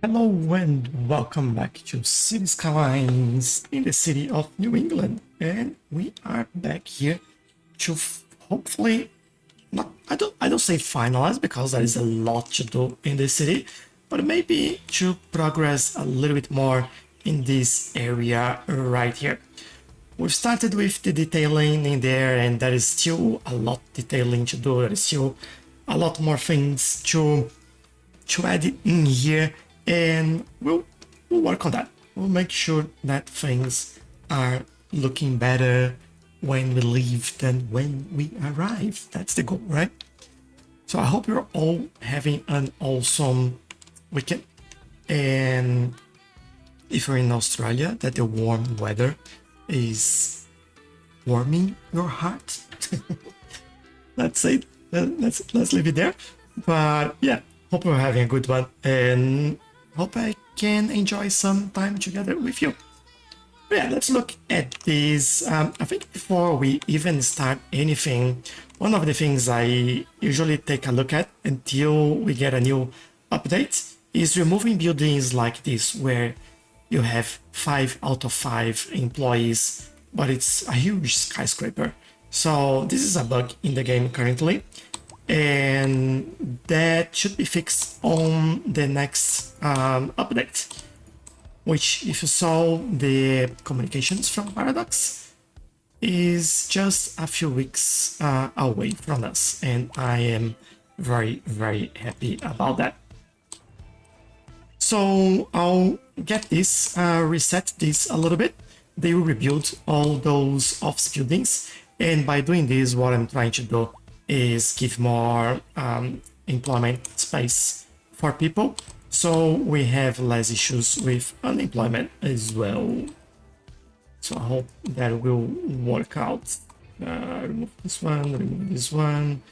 Hello and welcome back to Cities Skylines in the city of New England. And we are back here to hopefully not I don't say finalize because there is a lot to do in the city, but maybe to progress a little bit more in this area right here. We've started with the detailing in there, and there is still a lot detailing to do. There is still a lot more things to add it in here, and we'll work on that. We'll make sure that things are looking better when we leave than when we arrive. That's the goal, right? So I hope you're all having an awesome weekend, and if you're in Australia, that the warm weather is warming your heart. Let's say let's leave it there. But yeah, hope you're having a good one, and hope I can enjoy some time together with you. But yeah, let's look at this. I think before we even start anything, one of the things I usually take a look at until we get a new update is removing buildings like this, where you have 5 out of 5 employees, but it's a huge skyscraper. So this is a bug in the game currently, and that should be fixed on the next update, which, if you saw the communications from Paradox, is just a few weeks away from us, and I am very, very happy about that. So I'll get this, reset this a little bit. They will rebuild all those office buildings, and by doing this, what I'm trying to do is give more employment space for people, so we have less issues with unemployment as well. So I hope that will work out. Remove this one, remove this one.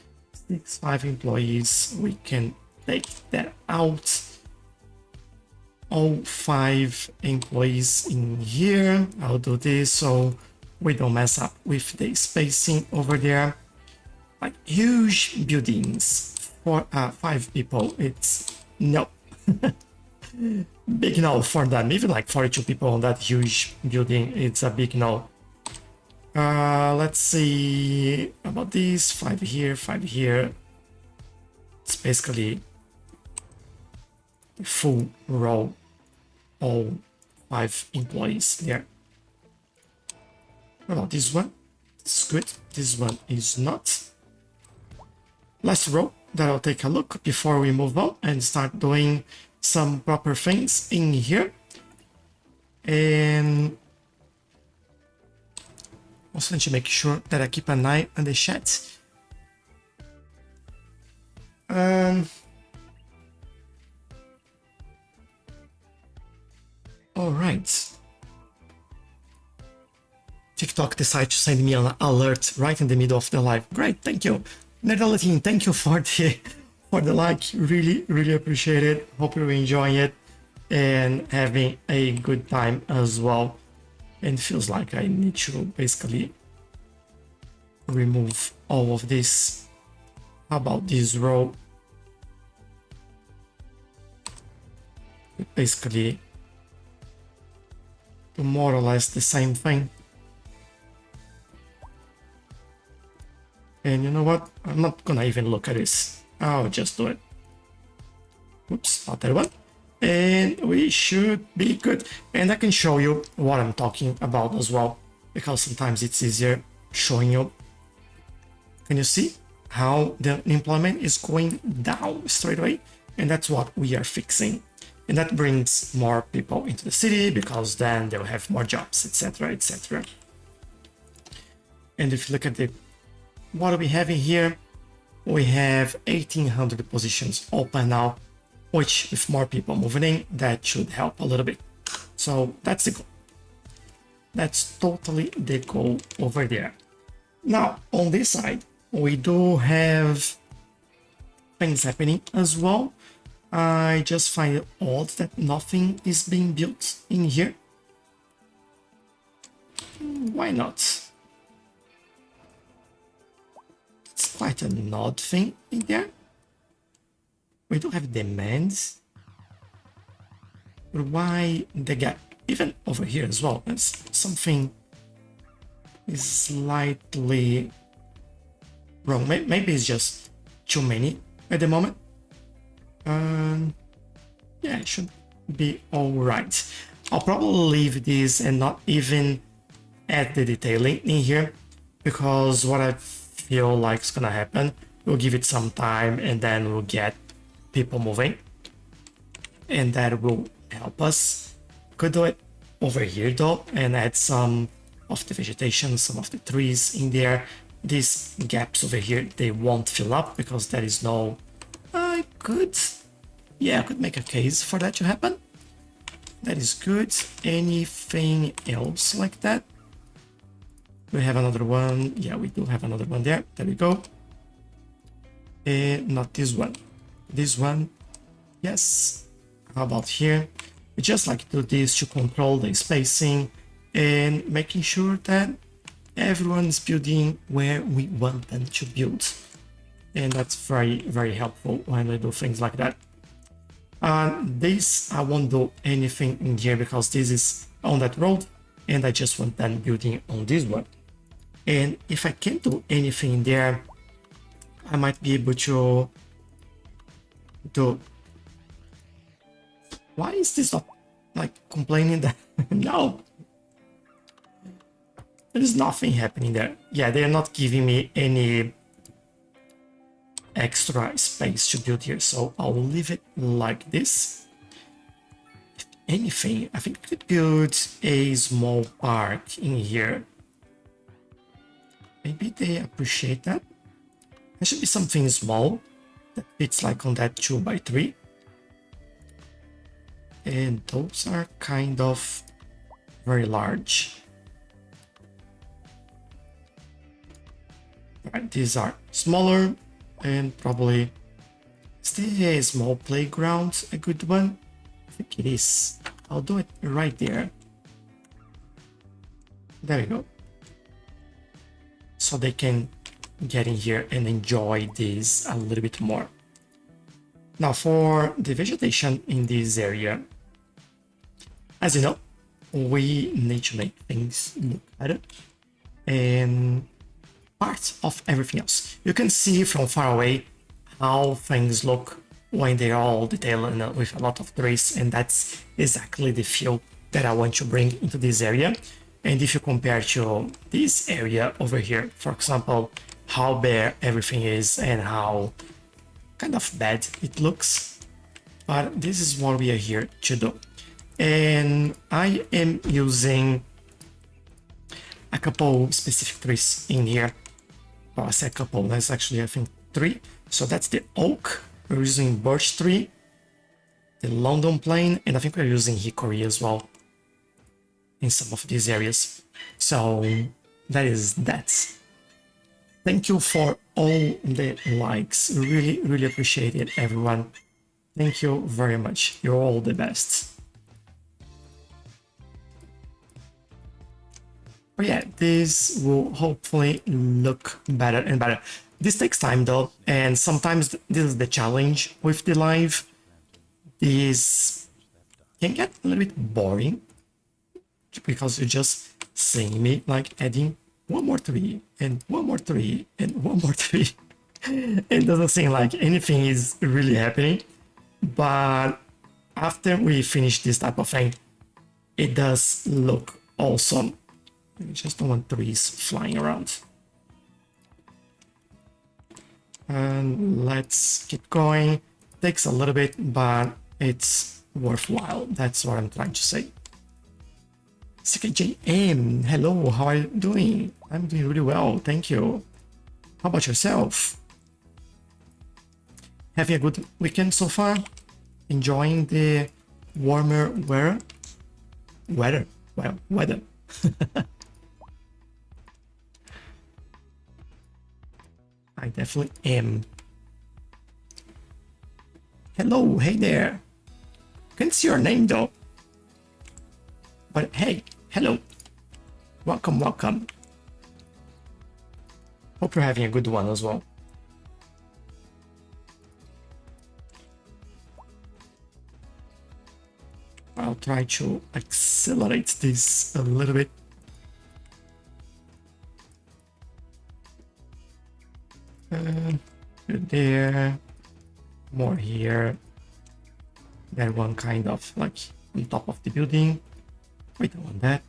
5 employees, we can take that out. All 5 employees in here. I'll do this so we don't mess up with the spacing over there. Like huge buildings for 5 people, it's no. Big no for them. Even like 42 people on that huge building, it's a big no. Let's see about these. 5 here, 5 here. It's basically full row, all 5 employees there. What about this one? It's good. This one is not. Last row that I'll take a look before we move on and start doing some proper things in here. And also need to make sure that I keep an eye on the chat. All right. TikTok decided to send me an alert right in the middle of the live. Great, thank you. Netherlands, thank you for the like. Really, really appreciate it. Hope you're enjoying it and having a good time as well. And it feels like I need to basically remove all of this. How about this row? Basically do more or less the same thing. And you know what? I'm not gonna even look at this. I'll just do it. Oops, not that one. And we should be good. And I can show you what I'm talking about as well, because sometimes it's easier showing you. Can you see how the employment is going down straight away? And that's what we are fixing. And that brings more people into the city, because then they'll have more jobs, etc., etc. And if you look at the what are we having here? We have 1,800 positions open now, which with more people moving in, that should help a little bit. So that's the goal. That's totally the goal over there. Now, on this side, we do have things happening as well. I just find it odd that nothing is being built in here. Why not? It's quite an odd thing in there. We do have demands. But why the gap? Even over here as well, there's something is slightly wrong. Maybe it's just too many at the moment. Yeah, it should be all right. I'll probably leave this and not even add the detailing in here, because what I feel like is gonna happen, we'll give it some time and then we'll get people moving, and that will help us. Could do it over here though and add some of the vegetation, some of the trees in there. These gaps over here, they won't fill up because there is no... I could make a case for that to happen. That is good. Anything else like that? We have another one. Yeah, we do have another one there. There we go. Not this one. This one. Yes. How about here? We just like to do this to control the spacing and making sure that everyone's building where we want them to build. And that's very, very helpful when we do things like that. This, I won't do anything in here because this is on that road and I just want them building on this one. And if I can't do anything in there, I might be able to do... Why is this not like complaining that... No! There's nothing happening there. Yeah, they're not giving me any extra space to build here, so I'll leave it like this. If anything, I think I could build a small park in here. Maybe they appreciate that. There should be something small that fits like on that 2x3. And those are kind of very large. Right, these are smaller and probably... Is the small playground a good one? I think it is. I'll do it right there. There we go. So they can get in here and enjoy this a little bit more. Now for the vegetation in this area, as you know, we need to make things look better and part of everything else. You can see from far away how things look when they're all detailed and with a lot of trees, and that's exactly the feel that I want to bring into this area. And if you compare to this area over here, for example, how bare everything is and how kind of bad it looks, but this is what we are here to do. And I am using a couple specific trees in here. Well, I say a couple, that's actually I think 3. So that's the oak, we're using birch tree, the London plane, and I think we're using hickory as well in some of these areas. So that is that. Thank you for all the likes. Really, really appreciate it, everyone. Thank you very much. You're all the best. But yeah, this will hopefully look better and better. This takes time though, and sometimes this is the challenge with the live. This can get a little bit boring because you're just seeing me like adding one more tree and one more tree and one more tree. It doesn't seem like anything is really happening, but after we finish this type of thing, it does look awesome. I just don't want trees flying around. And let's keep going. Takes a little bit, but it's worthwhile. That's what I'm trying to say. CKJM, hello, how are you doing? I'm doing really well, thank you. How about yourself? Having a good weekend so far? Enjoying the warmer weather? Weather. I definitely am. Hello, hey there. Can't see your name though. But hey, hello. Welcome, welcome. Hope you're having a good one as well. I'll try to accelerate this a little bit. There, more here. That one kind of like on top of the building. We don't want that.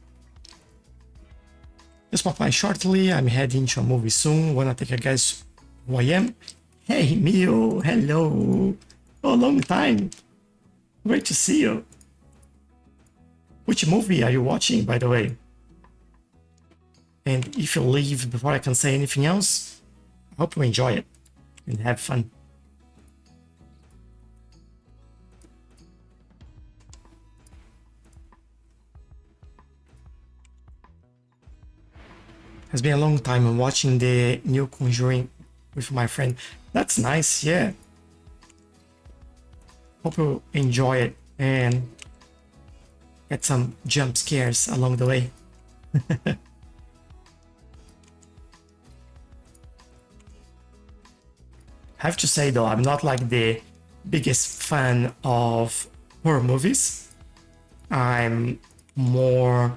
Just pop by shortly. I'm heading to a movie soon. Wanna take a guess who I am? Hey Mio, hello. Oh, long time. Great to see you. Which movie are you watching, by the way? And if you leave before I can say anything else, I hope you enjoy it and have fun. Has been a long time watching the new Conjuring with my friend. That's nice, yeah. Hope you enjoy it and get some jump scares along the way. Have to say though, I'm not like the biggest fan of horror movies. I'm more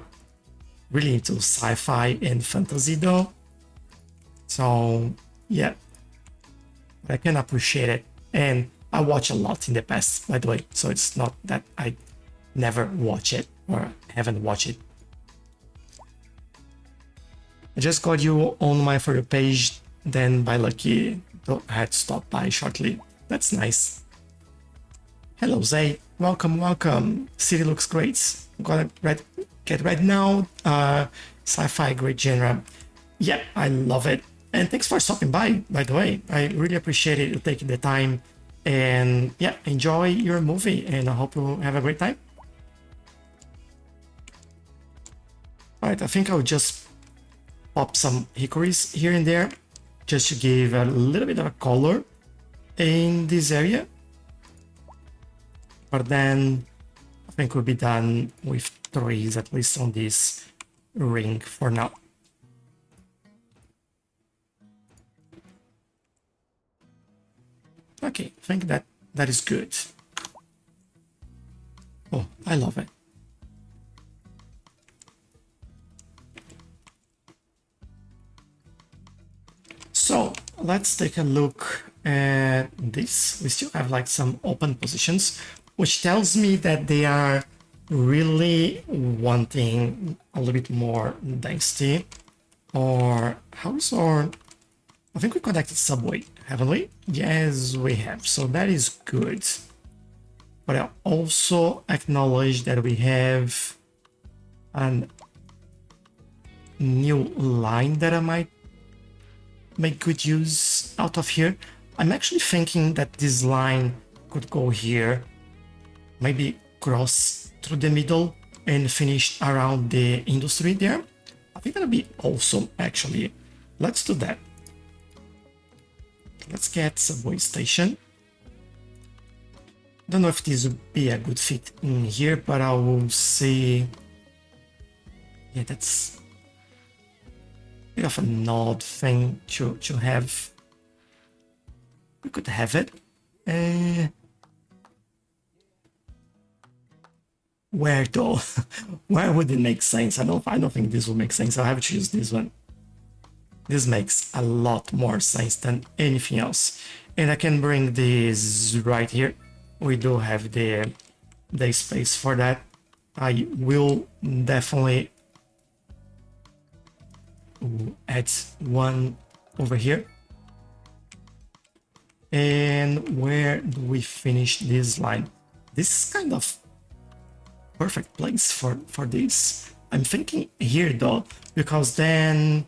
really into sci-fi and fantasy though. So yeah, I can appreciate it. And I watch a lot in the past, by the way. So it's not that I never watch it or haven't watched it. I just got you on my For You page, then by lucky I had to stop by shortly. That's nice. Hello Zay, welcome, welcome. City looks great. Get ready now. Sci-fi, great genre. Yeah, I love it. And thanks for stopping by the way. I really appreciate it, you taking the time. And yeah, enjoy your movie and I hope you have a great time. Alright, I think I'll just pop some hickories here and there just to give a little bit of a color in this area. But then I think we'll be done with trees, at least on this ring for now. Okay, I think that is good. Oh, I love it. So let's take a look at this. We still have like some open positions, which tells me that they are really wanting a little bit more density or house, or I think we connected subway, haven't we? Yes, we have. So that is good. But I also acknowledge that we have a new line that I might make good use out of here. I'm actually thinking that this line could go here, maybe cross through the middle and finish around the industry there. I think that'll be awesome, actually. Let's do that. Let's get subway station. Don't know if this would be a good fit in here, but I will see. Yeah, that's a bit of an odd thing to have. We could have it. Where though? Where would it make sense? I don't think this will make sense. I'll have to use this one. This makes a lot more sense than anything else. And I can bring this right here. We do have the space for that. I will definitely add one over here. And where do we finish this line? This is kind of perfect place for this. I'm thinking here though, because then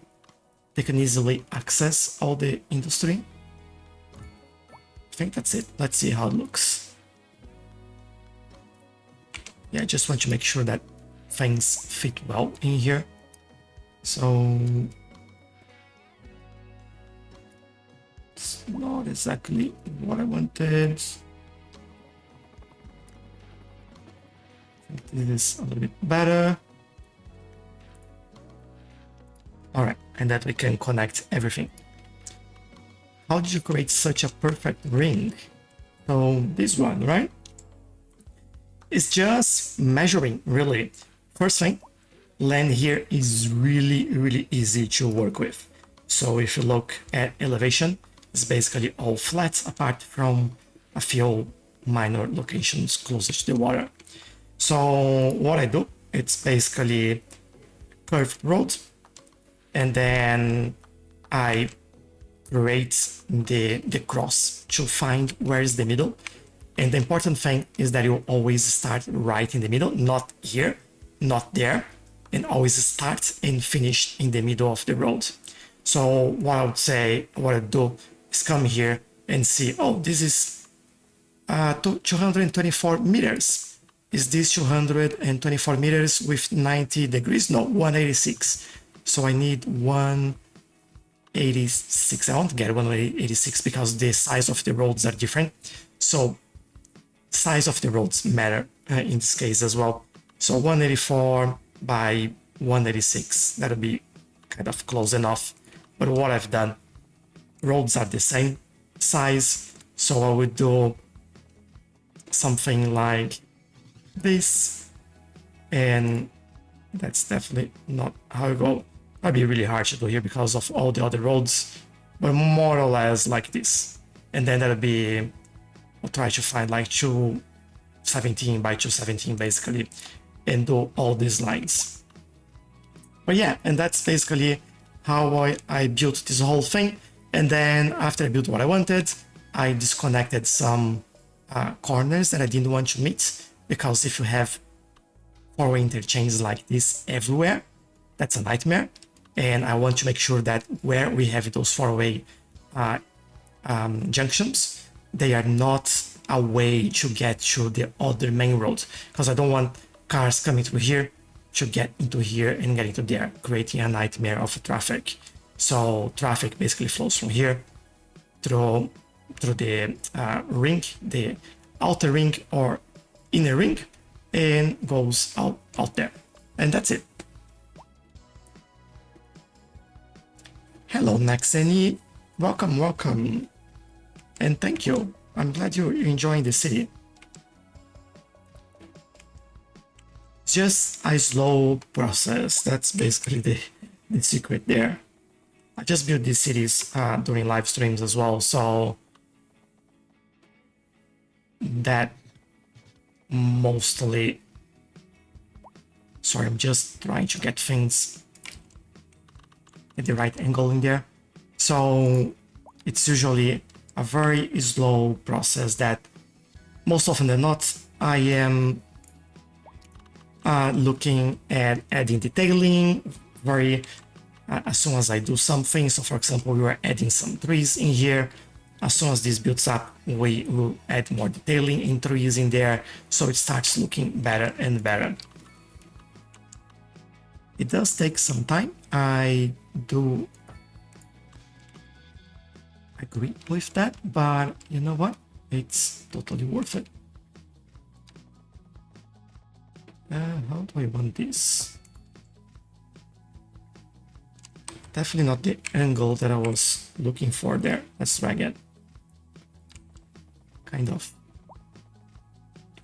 they can easily access all the industry. I think that's it. Let's see how it looks. Yeah, I just want to make sure that things fit well in here. So it's not exactly what I wanted. I think this is a little bit better. All right, and that we can connect everything. How did you create such a perfect ring? So this one, right? It's just measuring, really. First thing, land here is really, really easy to work with. So if you look at elevation, it's basically all flat apart from a few minor locations closer to the water. So what I do, it's basically curved road, and then I create the cross to find where is the middle. And the important thing is that you always start right in the middle, not here, not there, and always start and finish in the middle of the road. So what I would say, what I do is come here and see, oh, this is 224 meters. Is this 224 meters with 90 degrees? No, 186. So I need 186. I want to get 186 because the size of the roads are different. So size of the roads matter in this case as well. So 184 by 186, that'll be kind of close enough. But what I've done, roads are the same size, so I would do something like this, and that's definitely not how I go. That'd be really hard to do here because of all the other roads, but more or less like this. And then that'll be, I'll try to find like 217 by 217 basically, and do all these lines. But yeah, and that's basically how I built this whole thing. And then after I built what I wanted, I disconnected some corners that I didn't want to meet, because if you have four-way interchanges like this everywhere, that's a nightmare. And I want to make sure that where we have those four-way junctions, they are not a way to get to the other main road, because I don't want cars coming through here to get into here and get into there, creating a nightmare of traffic. So traffic basically flows from here through the ring, the outer ring or inner ring, and goes out there. And that's it. Hello, Naxeni. Welcome, welcome. And thank you. I'm glad you're enjoying the city. It's just a slow process. That's basically the secret there. I just built these cities during live streams as well, so that mostly... Sorry, I'm just trying to get things at the right angle in there. So it's usually a very slow process that most often than not I am looking at adding detailing very as soon as I do something. So for example, we were adding some trees in here. As soon as this builds up, we will add more detailing in trees in there, so it starts looking better and better. It does take some time. I do agree with that, but you know what? It's totally worth it. How do I want this? Definitely not the angle that I was looking for there. Let's drag it. Kind of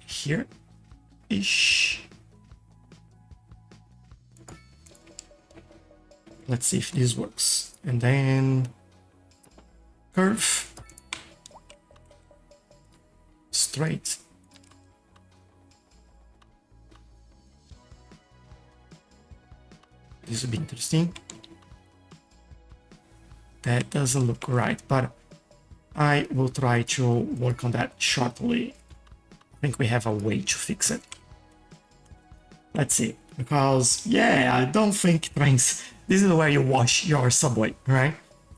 here-ish. Let's see if this works. And then curve, straight. This would be interesting. That doesn't look right, but I will try to work on that shortly. I think we have a way to fix it. Let's see, because yeah, I don't think trains, this is where you wash your subway, right?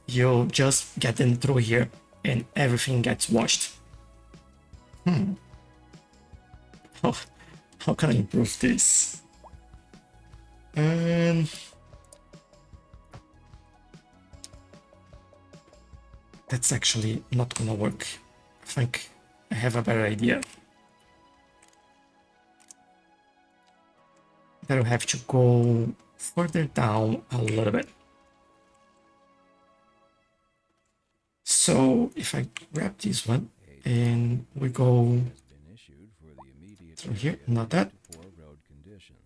You just get them through here and everything gets washed. How can I improve this? That's actually not gonna work. I think I have a better idea. That will have to go further down a little bit. So if I grab this one and we go through here, not that. Poor road conditions.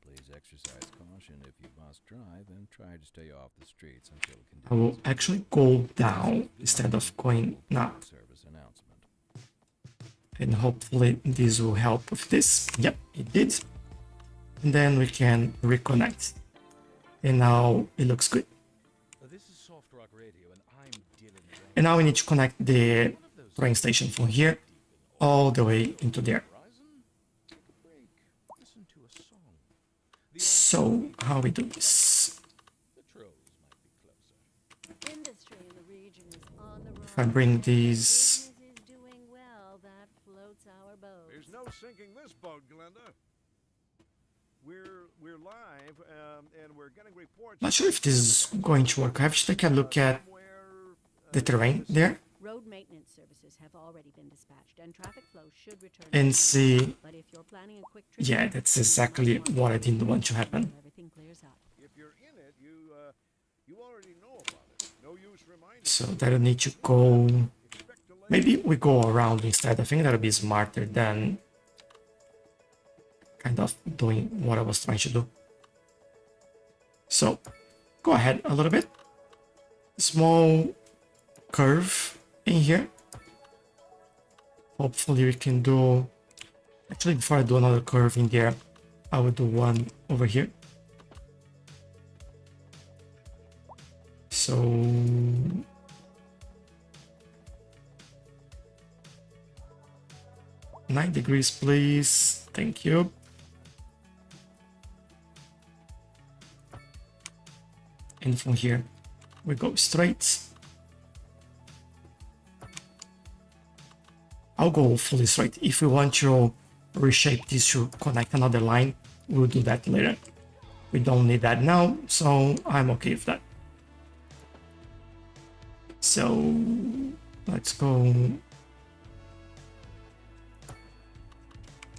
Please exercise caution if you must drive and try to stay off the streets until I will conditions actually go down instead of going now. service announcement. And hopefully this will help with this. Yep, it did. And then we can reconnect. And now it looks good. This is Soft Rock Radio, and I'm Dylan. And now we need to connect the train station from here all the way into there. So how we do this? If I bring these, There's no sinking this boat, Glenda. We're live, and we're getting reports. not sure if this is going to work. I have to take a look at the terrain there Road maintenance services have already been dispatched, and traffic flow should return. and see. But if you're planning a quick trip, Yeah, that's exactly what I didn't want to happen. everything clears up. If you're in it, you already know about it. No use reminding. So that'll need to go. Maybe we go around instead. I think that'll be smarter than kind of doing what I was trying to do. So go ahead a little bit. Small curve in here. Hopefully we can do. Actually, before I do another curve in there, I will do one over here. So 9 degrees, please. Thank you. And from here, we go straight. I'll go fully straight. If we want to reshape this to connect another line, we'll do that later. We don't need that now, so I'm okay with that. So let's go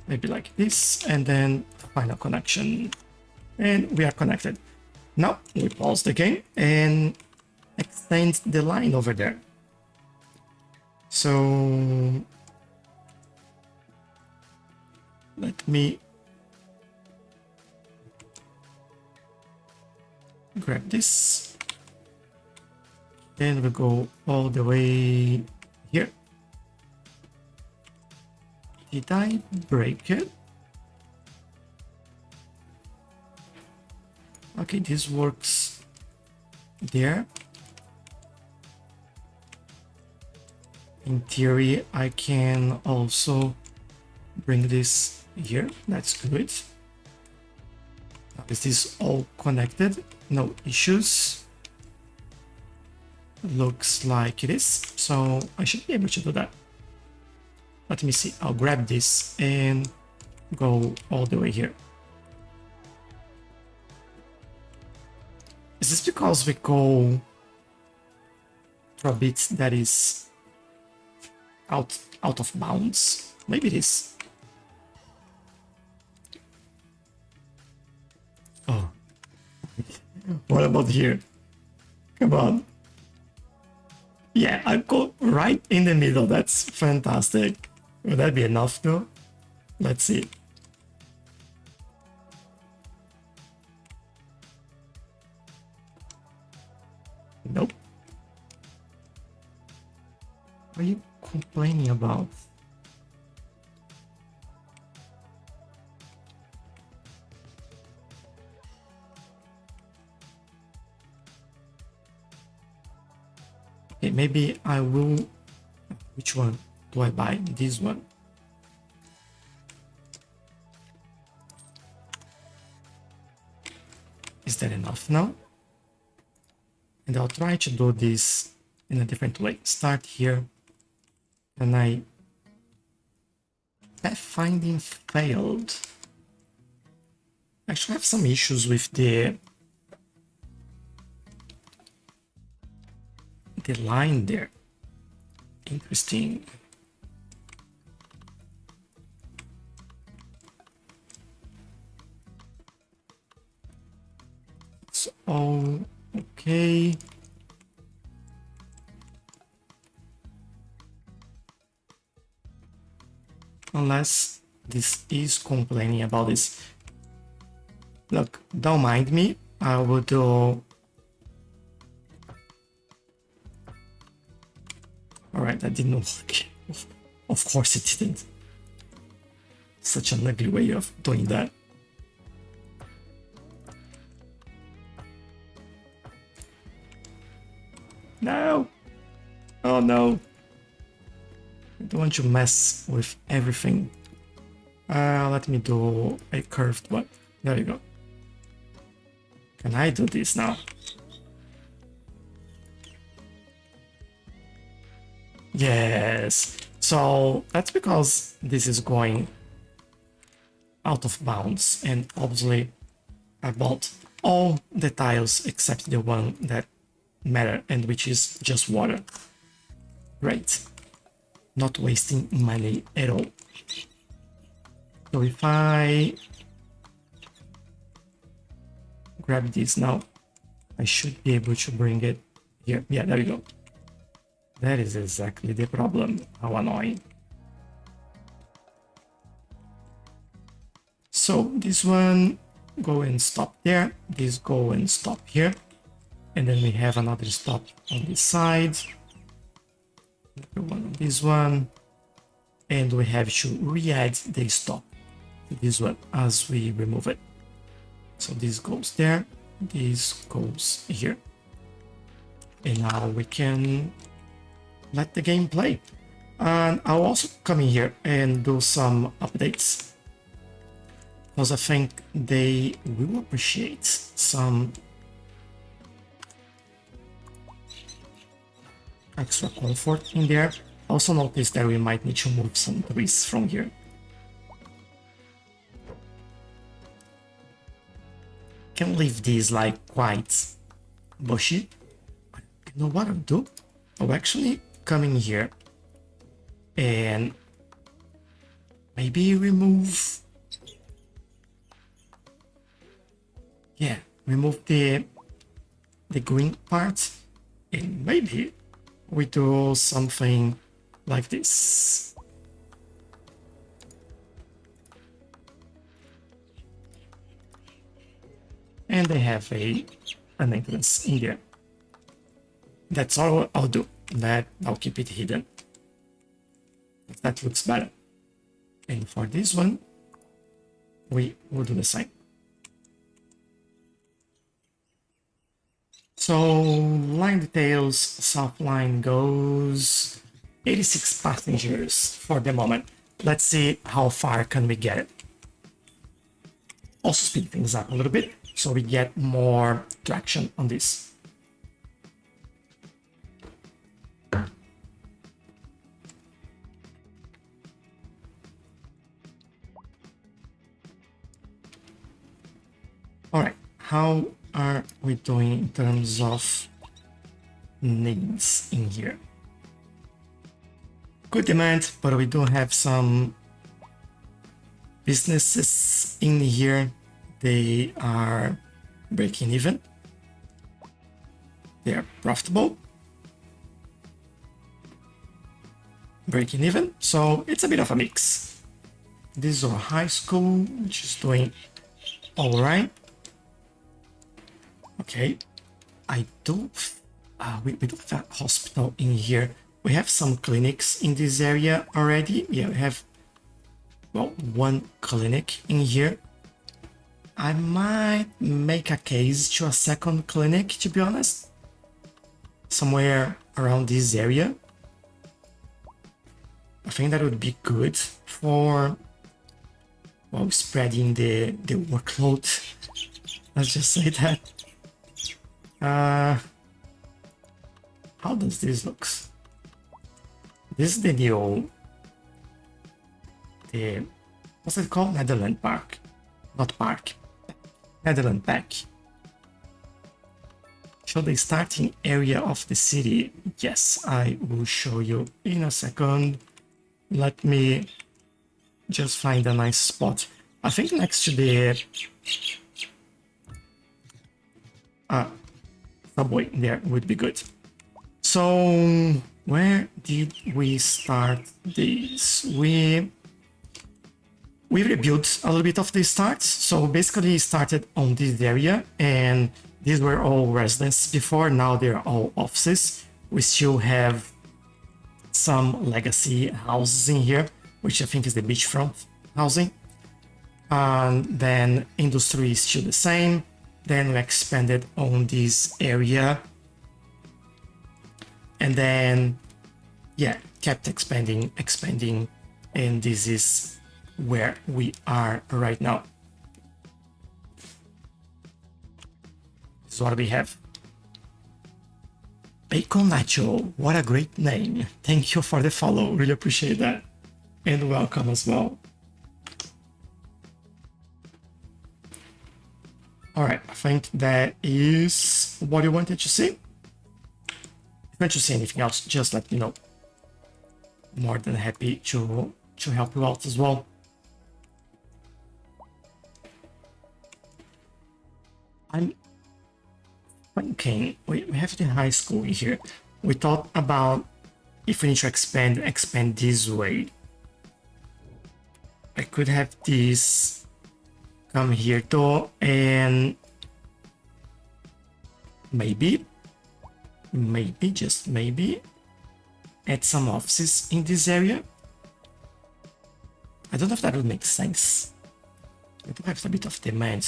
maybe like this, and then final connection, and we are connected. Now we pause the game and extend the line over there. So let me grab this. Then we go all the way here. Did I break it? Okay, this works there. In theory, I can also bring this here. That's good. Now, is this all connected? No issues. Looks like it is. So I should be able to do that. Let me see. I'll grab this and go all the way here. Is this because we go to a bit that is out of bounds? Maybe it is. Oh. What about here? Come on. Yeah, I go right in the middle. That's fantastic. Will that be enough though? Let's see. Nope. What are you complaining about? Okay, maybe I will. Which one do I buy? This one. Is that enough now? And I'll try to do this in a different way. Start here. And I... Pathfinding failed. Actually, I have some issues with the line there. Interesting. It's all okay. Unless this is complaining about this. Look, don't mind me. I will do... Alright, that didn't work. Of course it didn't. Such an ugly way of doing that. No! Oh no! I don't want to mess with everything. Let me do a curved one. There you go. Can I do this now? Yes! So that's because this is going out of bounds, and obviously I bought all the tiles except the one that matter, and which is just water. Great. Not wasting money at all. So if I grab this now, I should be able to bring it here. Yeah, there we go. That is exactly the problem. How annoying. So this one go and stop there. This go and stop here. And then we have another stop on this side. One on this one. And we have to re-add the stop to this one as we remove it. So this goes there. This goes here. And now we can let the game play. And I'll also come in here and do some updates, because I think they will appreciate some extra comfort in there. Also notice that we might need to move some trees from here. Can leave these like quite bushy. You know what I'll do? I'll actually come in here and maybe remove, yeah, remove the green part, and maybe we do something like this. And they have an entrance in there. That's all I'll do. That I'll keep it hidden. That looks better. And for this one, we will do the same. So line details, soft line goes 86 passengers for the moment. Let's see how far can we get it. Also speed things up a little bit so we get more traction on this. All right, how are we doing in terms of needs in here? Good demand, but we do have some businesses in here. They are breaking even. They are profitable. Breaking even, so it's a bit of a mix. This is our high school, which is doing all right. Okay, I do. We do have a hospital in here. We have some clinics in this area already. Yeah, we have, well, one clinic in here. I might make a case to a second clinic, to be honest. Somewhere around this area. I think that would be good for, well, spreading the workload. Let's just say that. How does this look? This is the new, what's it called? Netherland Park. Not Park. Netherland Pack. Show the starting area of the city. Yes, I will show you in a second. Let me just find a nice spot. I think next to the subway there would be good. So where did we start this? We we rebuilt a little bit of the start. So basically started on this area, and these were all residences before. Now they're all offices. We still have some legacy houses in here, which I think is the beachfront housing. And then industry is still the same. Then we expanded on this area. And then, yeah, kept expanding. And this is where we are right now. This is what we have. Bacon Nacho, what a great name. Thank you for the follow, really appreciate that. And welcome as well. Alright, I think that is what you wanted to see. If you want to see anything else, just let me know. More than happy to help you out as well. I'm thinking, we have the high school here. We thought about if we need to expand this way. I could have this come here though, and maybe, just maybe, add some offices in this area. I don't know if that would make sense. We do have a bit of demand.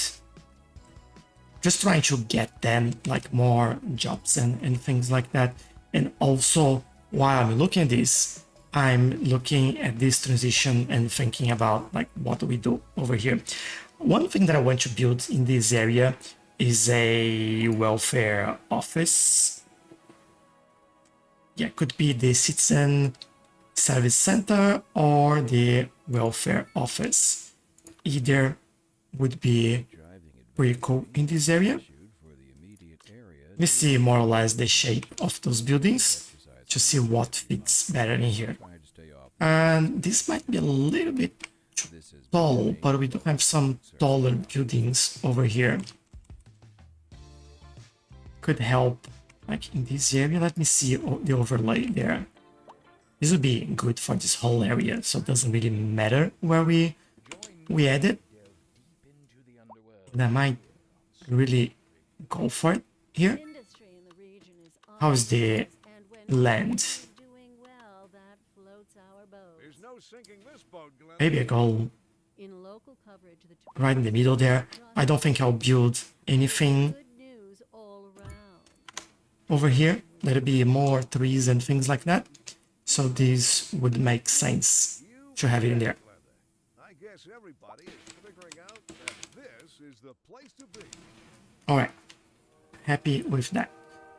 Just trying to get them like more jobs and things like that. And also, while I'm looking at this, I'm looking at this transition and thinking about like what do we do over here. One thing that I want to build in this area is a welfare office. Yeah, could be the citizen service center or the welfare office. Either would be pretty cool in this area. We see more or less the shape of those buildings to see what fits better in here. And this might be a little bit tall, but we do have some taller buildings over here. Could help like in this area. Let me see the overlay there. This would be good for this whole area, so it doesn't really matter where we add it. And I might really go for it here. How is the land? There's no sinking this boat, Glenn. Maybe I go right in the middle there. I don't think I'll build anything over here. There'll be more trees and things like that. So this would make sense to have it in there. I guess everybody is figuring out that this is the place to be. Alright, happy with that.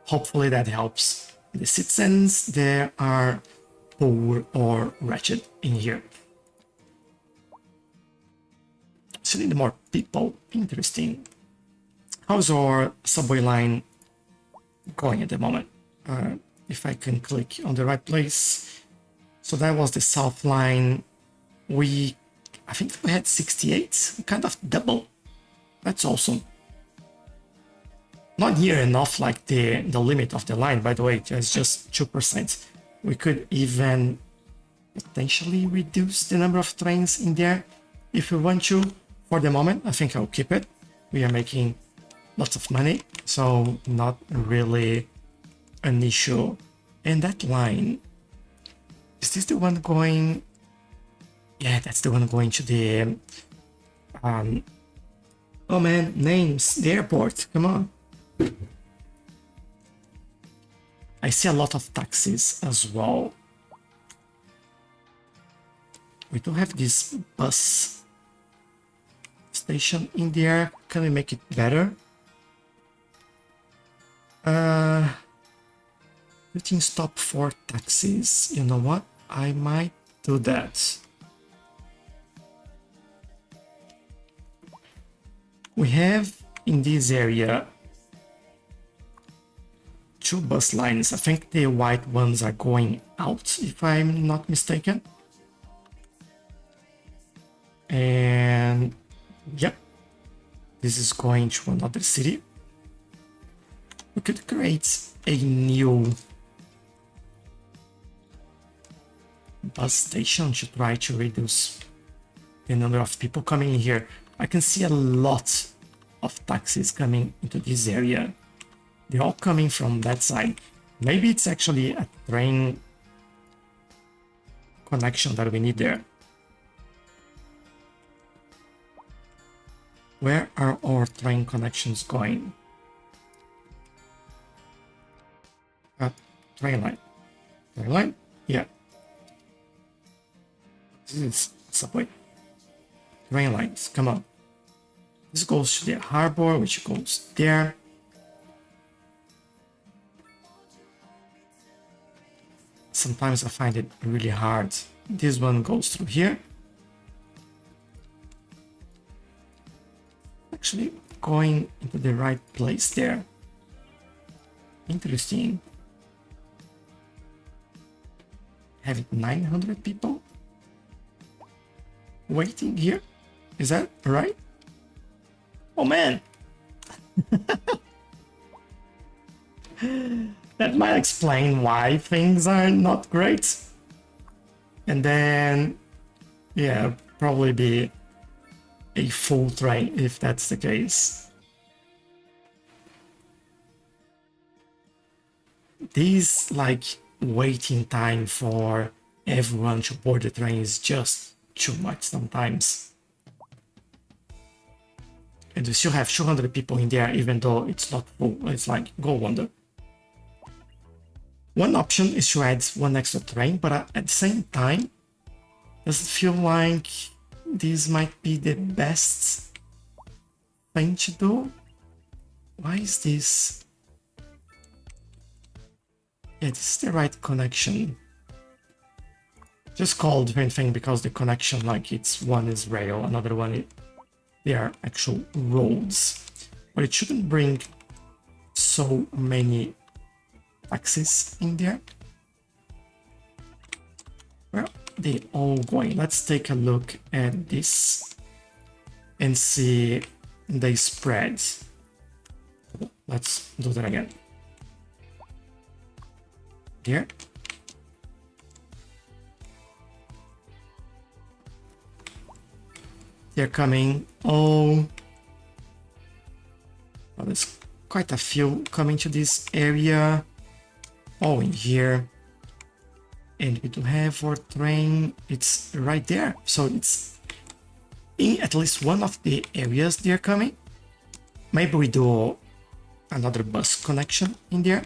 Hopefully that helps the citizens. They are poor or wretched in here. So need more people. Interesting. How's our subway line going at the moment? If I can click on the right place. So that was the south line. I think we had 68, kind of double. That's awesome. Not near enough like the limit of the line, by the way, it's just 2%. We could even potentially reduce the number of trains in there if we want to. For the moment, I think I'll keep it. We are making lots of money, so not really an issue. And that line, is this the one going? Yeah, that's the one going to the oh man, names, the airport, come on. I see a lot of taxis as well. We do have this bus station in there. Can we make it better? Waiting stop for taxis. You know what? I might do that. We have in this area 2 bus lines. I think the white ones are going out, if I'm not mistaken. And yep, this is going to another city. We could create a new bus station to try to reduce the number of people coming in here. I can see a lot of taxis coming into this area. They're all coming from that side. Maybe it's actually a train connection that we need there. Where are our train connections going? Train line. Train line? Yeah. This is subway. Train lines, come on. This goes to the harbor, which goes there. Sometimes I find it really hard. This one goes through here. Actually going into the right place there. Interesting. Have 900 people waiting here. Is that right? Oh man. That might explain why things are not great. And then, yeah, probably be a full train if that's the case. This, like, waiting time for everyone to board the train is just too much sometimes. And we still have 200 people in there even though it's not full. It's like, go wonder. One option is to add one extra train, but at the same time, does it feel like this might be the best thing to do? Why is this? Yeah, this is the right connection. Just call different thing because the connection, like it's one is rail, another one they are actual roads. But it shouldn't bring so many taxis in there. Well, they all going. Let's take a look at this and see they spread. Let's do that again. There. They're coming. Oh, well, there's quite a few coming to this area. Oh, in here. And we do have our train. It's right there. So it's in at least one of the areas they're coming. Maybe we do another bus connection in there.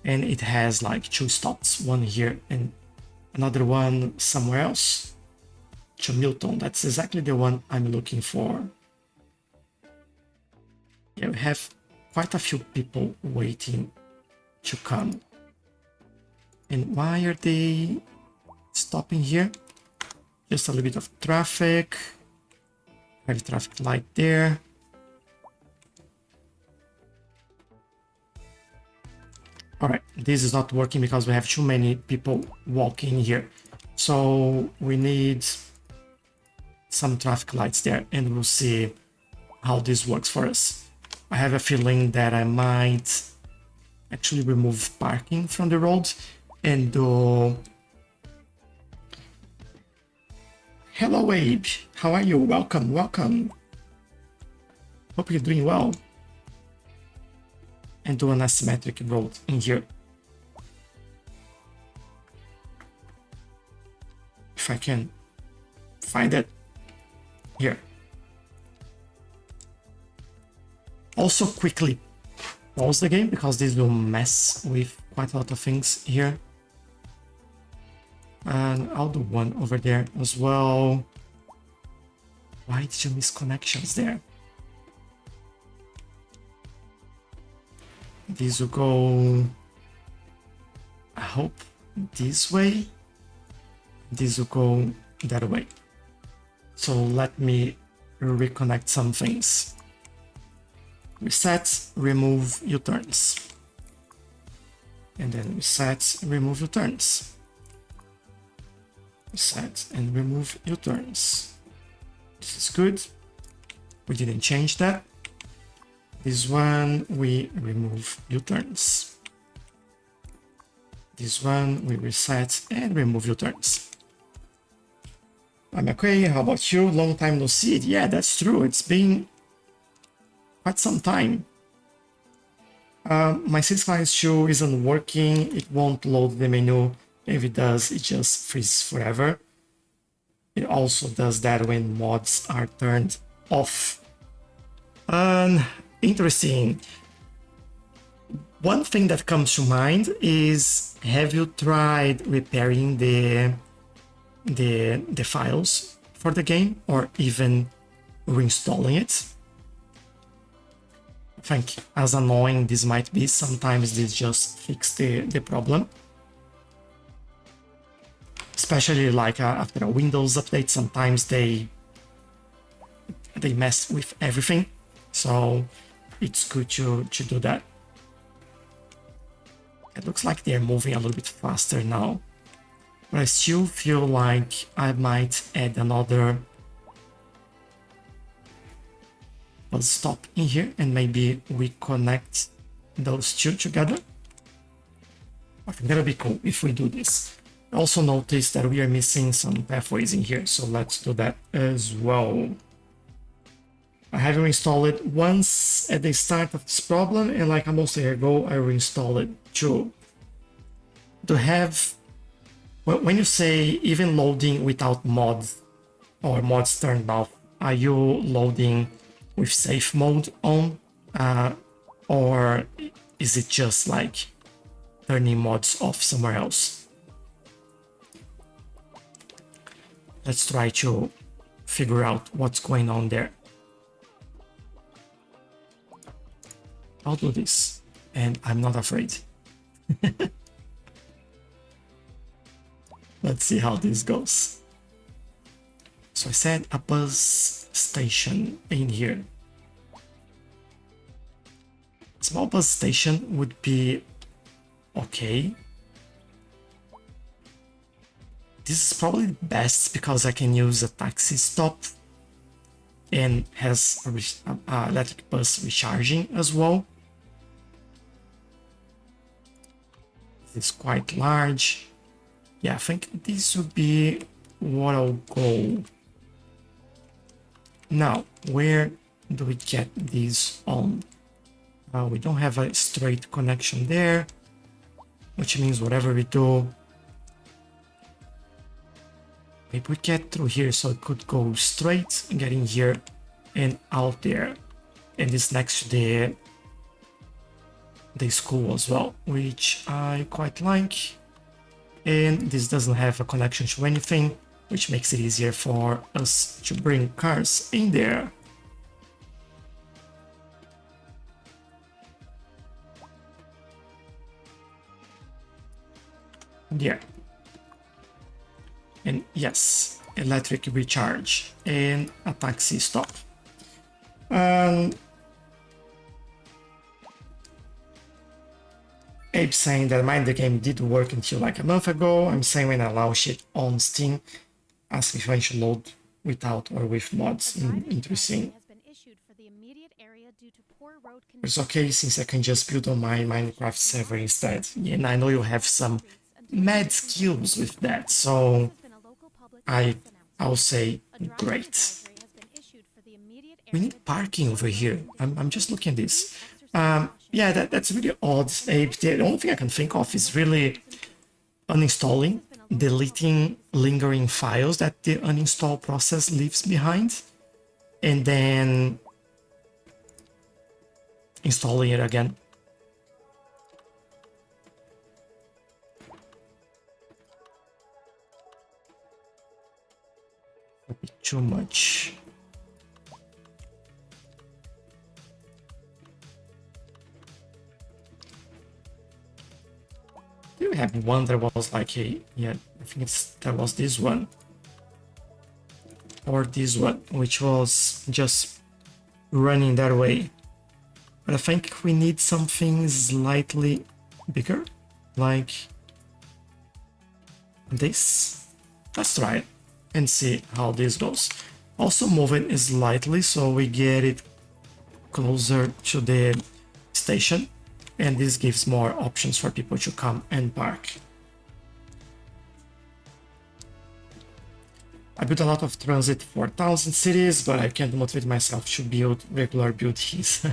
And it has like two stops, one here and another one somewhere else. To Milton, that's exactly the one I'm looking for. Yeah, we have quite a few people waiting to come. And why are they stopping here? Just a little bit of traffic. Heavy traffic light there. Alright, this is not working because we have too many people walking here. So we need some traffic lights there and we'll see how this works for us. I have a feeling that I might actually remove parking from the road and do... Hello Abe, how are you? Welcome, welcome. Hope you're doing well. And do an asymmetric road in here. If I can find it. Here. Also quickly pause the game because this will mess with quite a lot of things here. And I'll do one over there as well. Why did you miss connections there? These will go, I hope, this way. These will go that way. So let me reconnect some things. Reset, remove U-turns. And then reset, remove U-turns. Reset and remove U-turns. This is good. We didn't change that. This one we remove U-turns. This one we reset and remove U-turns. I'm okay. How about you? Long time no see. Yeah, that's true. It's been quite some time. My Cities Skylines show isn't working. It won't load the menu. If it does, it just freezes forever. It also does that when mods are turned off. Interesting. One thing that comes to mind is, have you tried repairing the files for the game, or even reinstalling it? I think, as annoying this might be, sometimes this just fix the problem. Especially like after a Windows update, sometimes they mess with everything. So it's good to do that. It looks like they're moving a little bit faster now. But I still feel like I might add another bus stop in here, and maybe we connect those two together. I think that'll be cool if we do this. I also noticed that we are missing some pathways in here, so let's do that as well. I have reinstalled it once at the start of this problem, and like almost a year ago, I reinstalled it too. To have, well, when you say even loading without mods or mods turned off, are you loading with safe mode on, or is it just like turning mods off somewhere else? Let's try to figure out what's going on there. I'll do this, and I'm not afraid. Let's see how this goes. So I said a bus station in here. Small bus station would be okay. This is probably best because I can use a taxi stop and has a electric bus recharging as well. It's quite large. Yeah, I think this would be what I'll go. Now, where do we get these on? We don't have a straight connection there, which means whatever we do, maybe we get through here, so it could go straight and get in here and out there. And this next to the school as well, which I quite like. And this doesn't have a connection to anything, which makes it easier for us to bring cars in there. Yeah. And yes, electric recharge and a taxi stop. Abe saying that the game did work until like a month ago. I'm saying when I launch it on Steam, ask if I should load without or with mods. Interesting. It's okay since I can just build on my Minecraft server instead. Yeah, and I know you have some mad skills with that, so I'll say great. We need parking over here. I'm just looking at this. Yeah, that's really odd, Abe. The only thing I can think of is really uninstalling, deleting lingering files that the uninstall process leaves behind, and then installing it again. A bit too much. Do we have one that was like a, yeah, I think that was this one. Or this one, which was just running that way. But I think we need something slightly bigger, like this. Let's try it and see how this goes. Also move it slightly so we get it closer to the station, and this gives more options for people to come and park. I built a lot of transit for towns and cities, but I can't motivate myself to build regular buildings.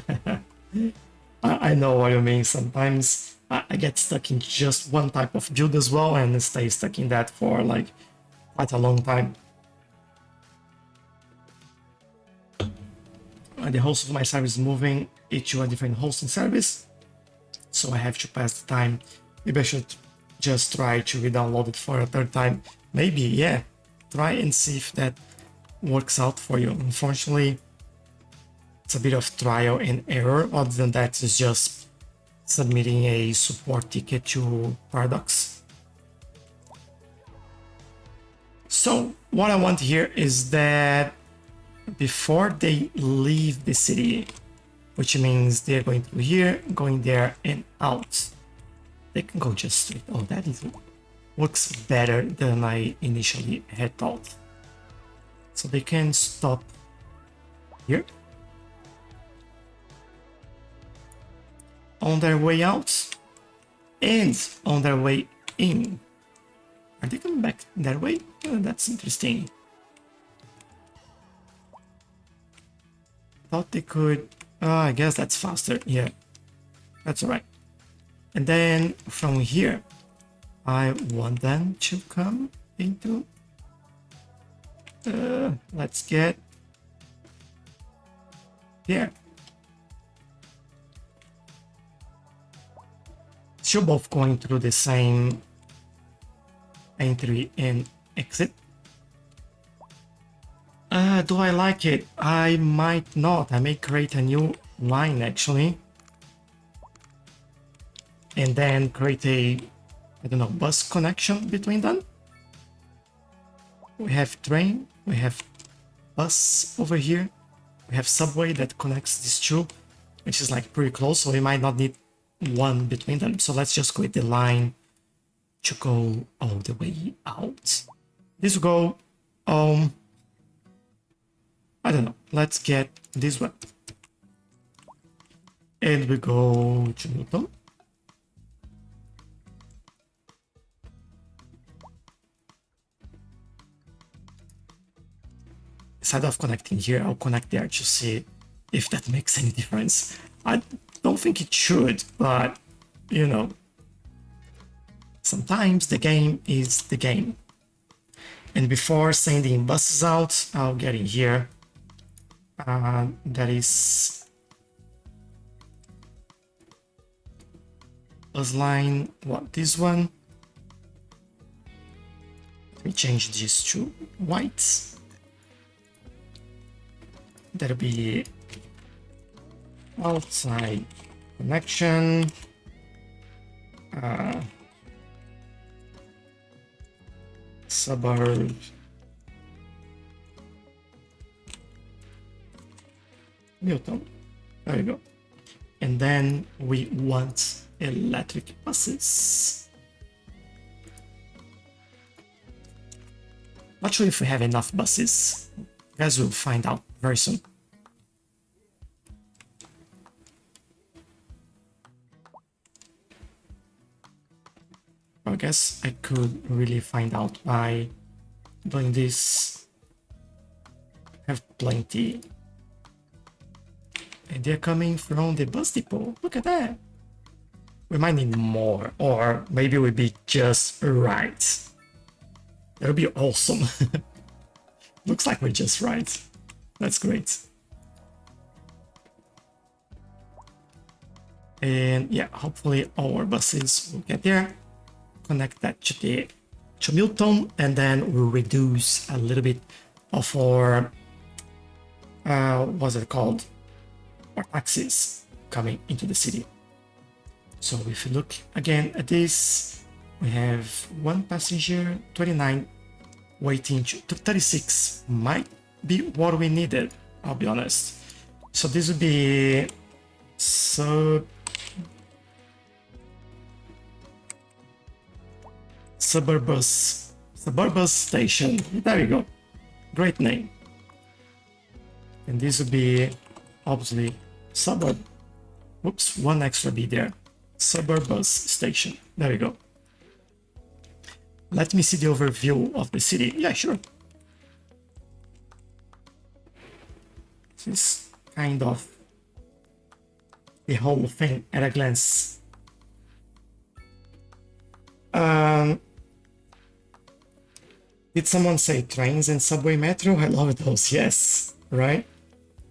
I know what you mean. Sometimes I get stuck in just one type of build as well and stay stuck in that for like quite a long time. The host of my service is moving it to a different hosting service, so I have to pass the time. Maybe I should just try to re-download it for a third time. Maybe, yeah. Try and see if that works out for you. Unfortunately, it's a bit of trial and error. Other than that, it's just submitting a support ticket to Paradox. So what I want here is that before they leave the city, which means they're going through here, going there and out, they can go just straight. Oh, that is works better than I initially had thought. So they can stop here. On their way out and on their way in. Are they coming back that way? Oh, that's interesting. Thought they could. I guess that's faster. Yeah, that's alright. And then from here, I want them to come into. Let's get here. Should both going through the same entry and exit. Do I like it? I might not. I may create a new line actually. And then create a, I don't know, bus connection between them. We have train, we have bus over here. We have subway that connects these two, which is like pretty close, so we might not need one between them. So let's just create the line to go all the way out. This will go, I don't know, let's get this one. And we go to Newton. Instead of connecting here, I'll connect there to see if that makes any difference. I don't think it should, but you know, sometimes the game is the game. And before sending buses out, I'll get in here. That is bus line, what, this one? Let me change this to white. That'll be outside connection. Suburb. Newton. There we go. And then we want electric buses. Not sure if we have enough buses. You guys will find out very soon. I guess I could really find out by doing this. Have plenty. And they're coming from the bus depot. Look at that. We might need more, or maybe we'll be just right. That would be awesome. Looks like we're just right. That's great. And yeah, hopefully our buses will get there. Connect that to Milton, and then we'll reduce a little bit of our what's it called? Our taxis coming into the city. So if you look again at this, we have one passenger, 29, waiting to 36 might be what we needed, I'll be honest. So this would be Suburbus Station. There we go. Great name. And this would be obviously suburb. Whoops, one extra B there. Suburbus Station. There we go. Let me see the overview of the city. Yeah, sure. This is kind of the whole thing at a glance. Did someone say trains and subway metro? I love those, yes, right?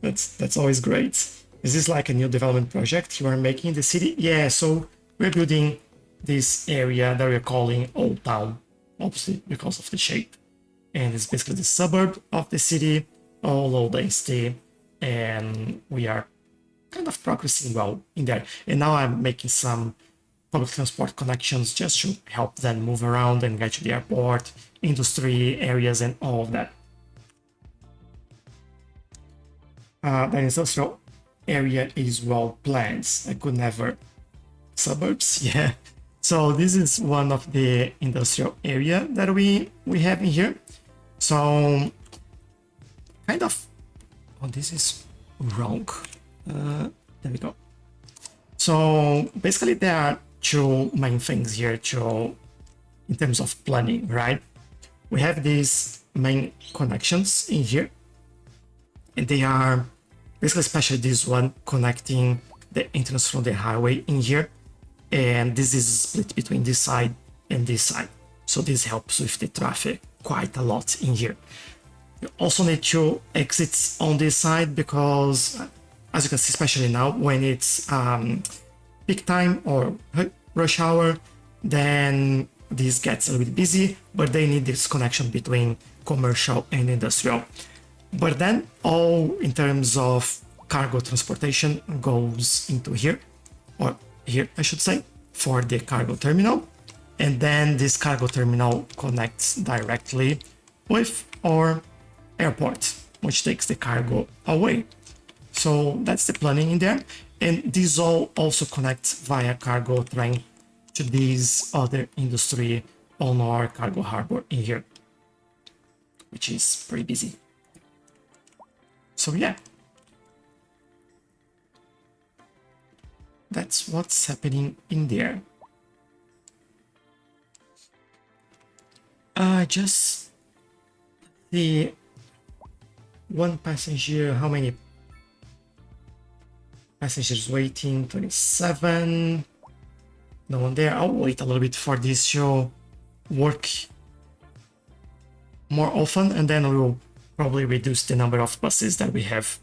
That's always great. Is this like a new development project you are making in the city? Yeah, so we're building this area that we're calling Old Town, obviously because of the shape. And it's basically the suburb of the city, all low density, and we are kind of progressing well in there. And now I'm making some public transport connections just to help them move around and get to the airport, industry areas, and all of that. The industrial area is well planned. I could never. Suburbs, yeah. So this is one of the industrial area that we have in here. So kind of. Oh, this is wrong. There we go. So basically, there are two main things here in terms of planning, right? We have these main connections in here, and they are basically, especially this one connecting the entrance from the highway in here, and this is split between this side and this side. So this helps with the traffic quite a lot in here. You also need two exits on this side because, as you can see, especially now when it's peak time or rush hour, then this gets a little bit busy, but they need this connection between commercial and industrial. But then all in terms of cargo transportation goes into here, or here I should say, for the cargo terminal. And then this cargo terminal connects directly with our airport, which takes the cargo away. So that's the planning in there. And this all also connects via cargo train to this other industry on our cargo harbor in here, which is pretty busy. So yeah, that's what's happening in there. Just the one passenger, how many passengers waiting? 27. No one there. I'll wait a little bit for this to work more often, and then we will probably reduce the number of buses that we have.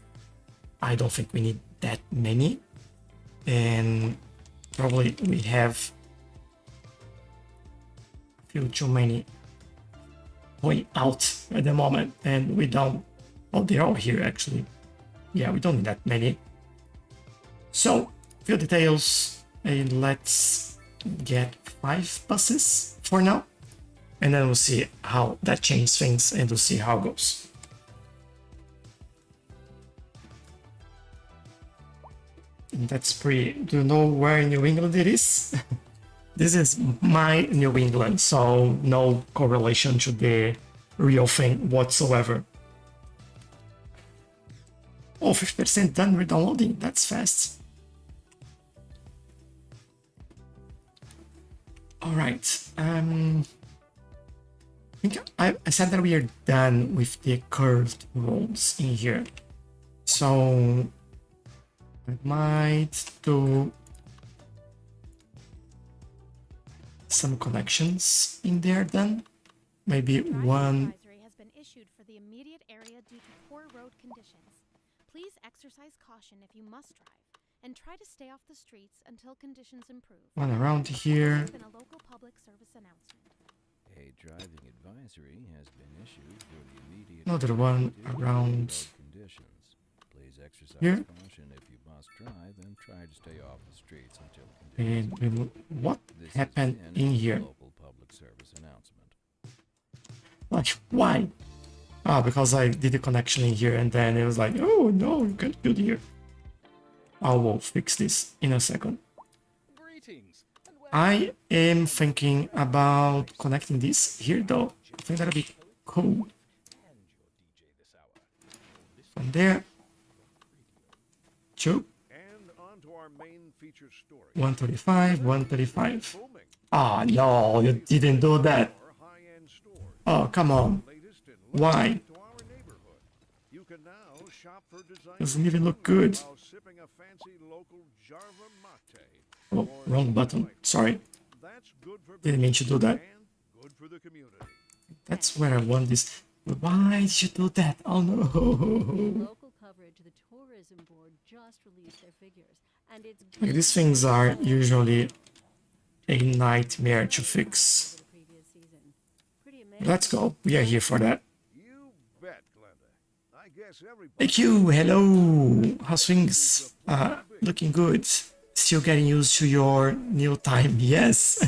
I don't think we need that many, and probably we have a few too many going out at the moment, and we don't. Oh, they're all here actually. Yeah, we don't need that many. So, few details, and let's get 5 buses for now, and then we'll see how that changes things, and we'll see how it goes. And that's pretty. Do you know where in New England it is? This is my New England, so no correlation to the real thing whatsoever. Oh, 50% done with downloading. That's fast. All right. I think I said that we are done with the curved roads in here. So I might do some connections in there then. Maybe one. Advisory has been issued for the immediate area due to poor road conditions. Please exercise caution if you must drive, and try to stay off the streets until conditions improve. One around here. This has been a local public service announcement. A driving advisory has been issued for the immediate Another one around conditions. Please exercise here. caution if you must drive and try to stay off the streets until conditions. And what This happened has in been a here? local public service announcement. Like, why? Ah, because I did the connection in here, and then it was like, oh no, you can't build here. I will fix this in a second. Greetings. And I am thinking about connecting this here though. I think that'll be cool. From there to And on to our main feature story. 135, 135. Booming. Ah, no, you didn't do that. Our high-end stores. Oh, come on. Latest in Why? to our neighborhood. You can now shop for her design Doesn't even look good. while sipping a fancy local Jarva mate. Oh, wrong button. Sorry. That's good for Didn't mean to do that. and good for the community. That's where I want this. Why did you do that? Oh no. Local coverage, the tourism board just released their figures, and it's Like, these things are usually a nightmare to fix. the previous season. Pretty amazing. Let's go. We are here for that. You bet, Glenda. I guess everybody. Thank you. Hello. How's things? Looking good. Still getting used to your new time. Yes.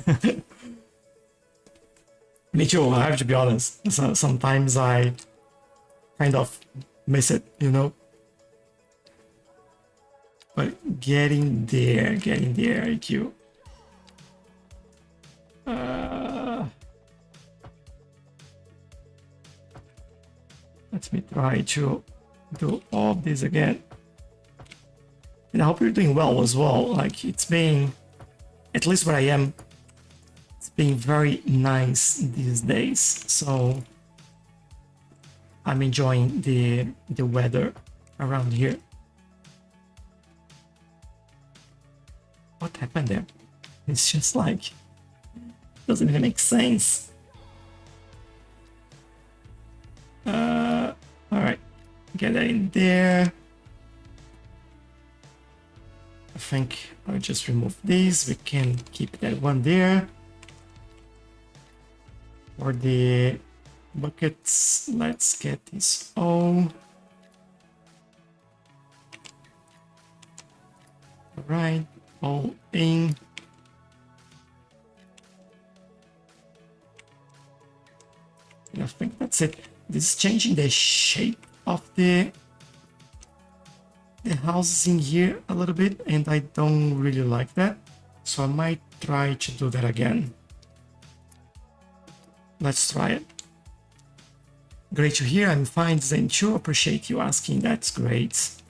Me too. I have to be honest. Sometimes I kind of miss it, you know. But getting there, IQ. Let me try to do all of this again. And I hope you're doing well as well. Like, it's been, at least where I am, it's been very nice these days. So I'm enjoying the weather around here. What happened there? It's just like, doesn't even make sense. All right, get that in there. I think I'll just remove these. We can keep that one there. For the buckets, let's get this all. All right, all in. I think that's it. This is changing the shape of the houses in here a little bit, and I don't really like that. So I might try to do that again. Let's try it. Great to hear. I'm fine, Zen too. Appreciate you asking. That's great.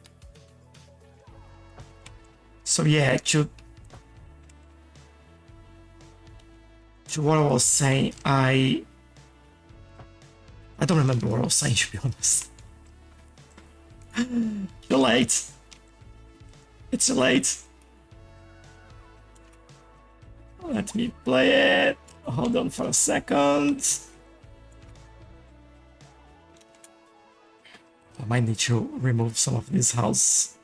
So yeah, to what I was saying, I don't remember what I was saying, to be honest. Too late. It's too late. Let me play it. Hold on for a second. I might need to remove some of this house.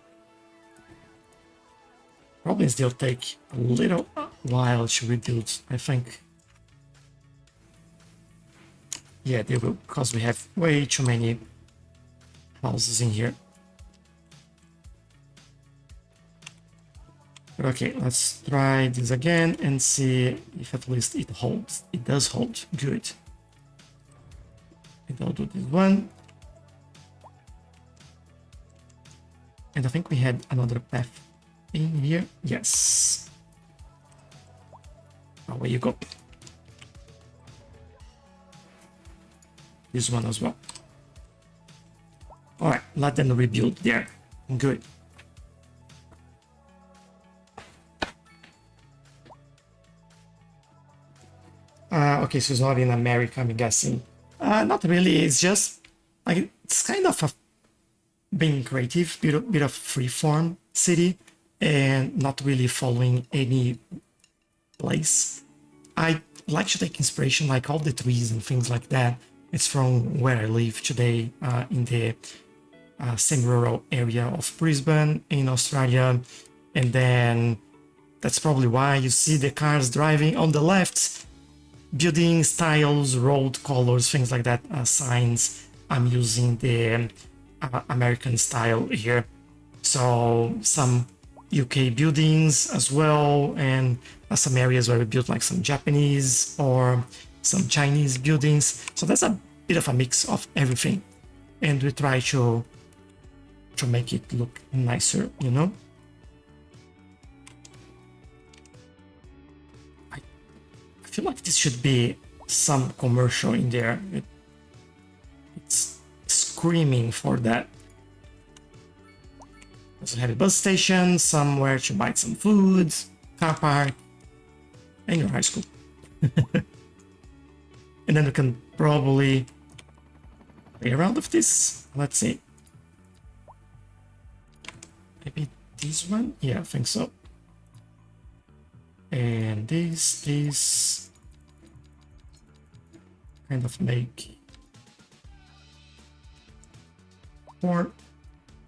Probably still take a little while to rebuild, I think. Yeah, they will, because we have way too many houses in here. But okay, let's try this again and see if at least it holds. It does hold. Good. And I'll do this one. And I think we had another path in here. Yes. Away you go. This one as well. All right, let them rebuild there. Good. Okay, so it's not in America, I'm guessing. Not really. It's just like, it's kind of a being creative, bit of freeform city, and not really following any place. I like to take inspiration, like all the trees and things like that. It's from where I live today, in the semi-rural area of Brisbane in Australia. And then that's probably why you see the cars driving on the left, building styles, road colors, things like that, signs. I'm using the American style here. So some UK buildings as well, and some areas where we built like some Japanese or some Chinese buildings. So that's a bit of a mix of everything, and we try to make it look nicer, you know. I feel like this should be some commercial in there. It's screaming for that. Also have a bus station, somewhere to buy some food, car park, and your high school. And then we can probably play around with this. Let's see. maybe this one? Yeah, I think so. And this kind of make 4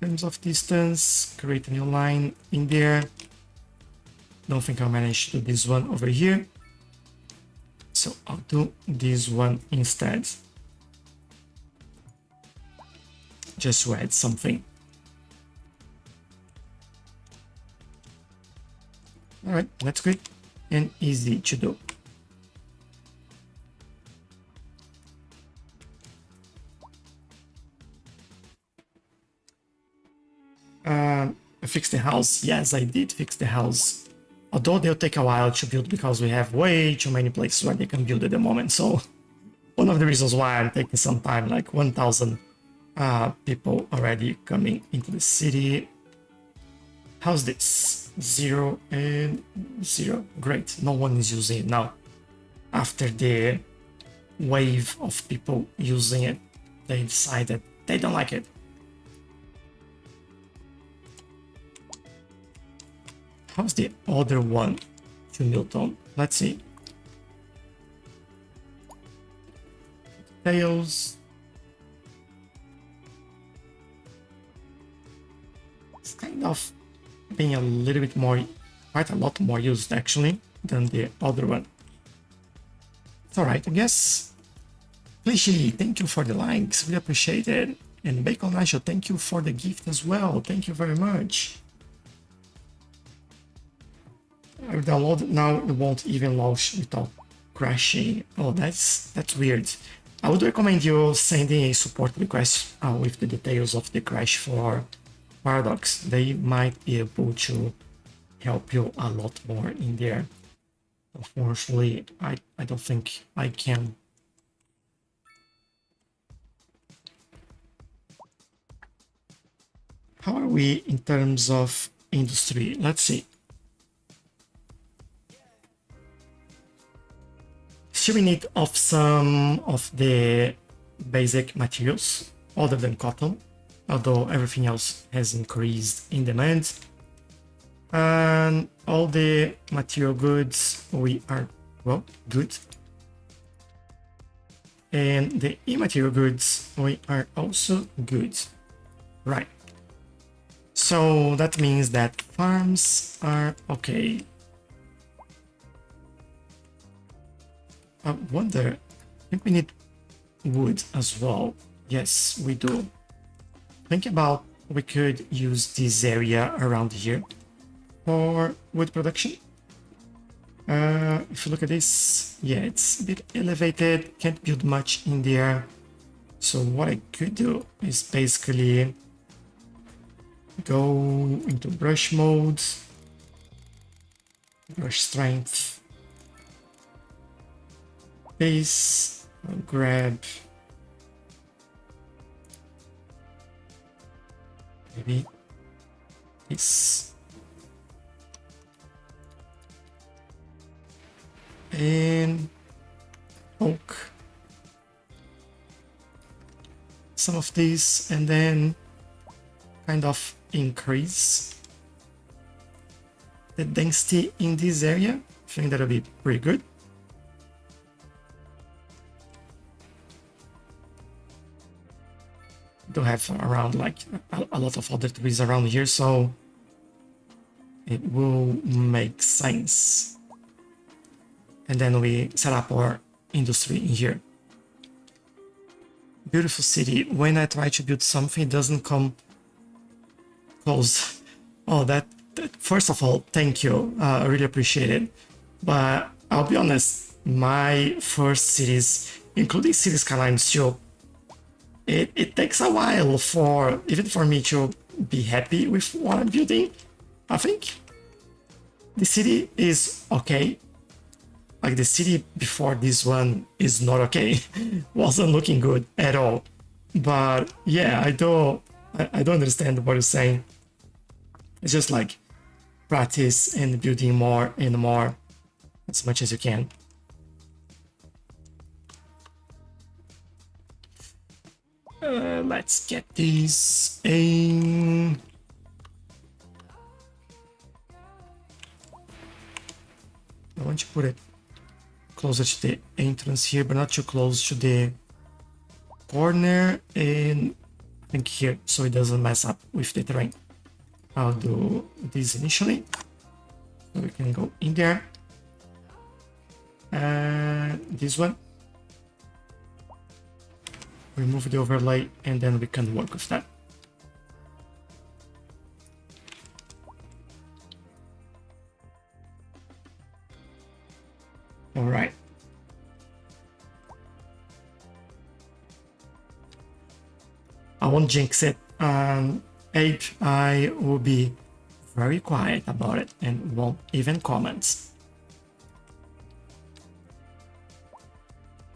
terms of distance, create a new line in there. Don't think I'll manage to do this one over here. So I'll do this one instead. Just to add something. Alright, that's good and easy to do. I fixed the house. Yes, I did fix the house. Although they'll take a while to build because we have way too many places where they can build at the moment. So one of the reasons why I'm taking some time, like 1,000 people already coming into the city. How's this? 0 and 0. Great, no one is using it now. After the wave of people using it, they decided they don't like it. How's the other one to Milton? Let's see. Tails. It's kind of being a little bit more, quite a lot more used actually than the other one. It's alright, I guess. Cliche, thank you for the likes, we appreciate it. And Bacon Nacho, thank you for the gift as well. Thank you very much. I download it now, it won't even launch without crashing. Oh, that's weird. I would recommend you sending a support request with the details of the crash for Paradox. They might be able to help you a lot more in there. Unfortunately, I don't think I can. How are we in terms of industry? Let's see. Still in need of some of the basic materials other than cotton, although everything else has increased in demand. And all the material goods we are, well, good. And the immaterial goods we are also good. Right. So that means that farms are okay. I wonder, I think we need wood as well. Yes, we do. Think about, we could use this area around here for wood production. If you look at this, yeah, it's a bit elevated, can't build much in there. So what I could do is basically go into brush mode, brush strength, base, I'll grab maybe this, and oak, some of these, and then kind of increase the density in this area. I think that'll be pretty good. Do have around like a lot of other trees around here, so it will make sense. And then we set up our industry in here. Beautiful city. When I try to build something, it doesn't come close. Oh, that first of all, thank you. I really appreciate it. But I'll be honest, my first cities, including Cities Skylines too, it takes a while for even for me to be happy with what I'm building. I think the city is okay. Like the city before this one is not okay. Wasn't looking good at all. But yeah, I don't understand what you're saying. It's just like practice and building more and more as much as you can. Let's get these in. want to put it closer to the entrance here, but not too close to the corner, and I think here, so it doesn't mess up with the terrain. I'll do this initially, so we can go in there. And this one, remove the overlay, and then we can work with that. All right. I won't jinx it. Abe, I will be very quiet about it and won't even comment.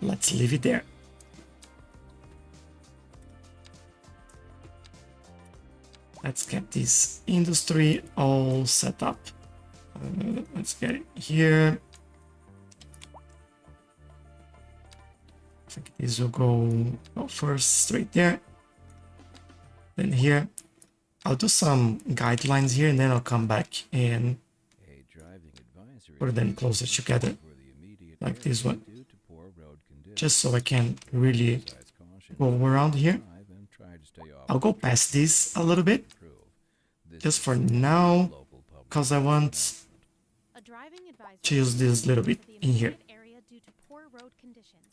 Let's leave it there. Let's get this industry all set up. Let's get it here. I think this will go first straight there. Then here, I'll do some guidelines here, and then I'll come back and A driving advisory put them closer together, for the immediate like this one, due to poor road conditions. just so I can really Exercise caution go around here. drive and try to stay off I'll go past this a little bit, improve. This just is for a now, local public because I want A driving advisory to use this little bit for the in here. immediate area due to poor road conditions.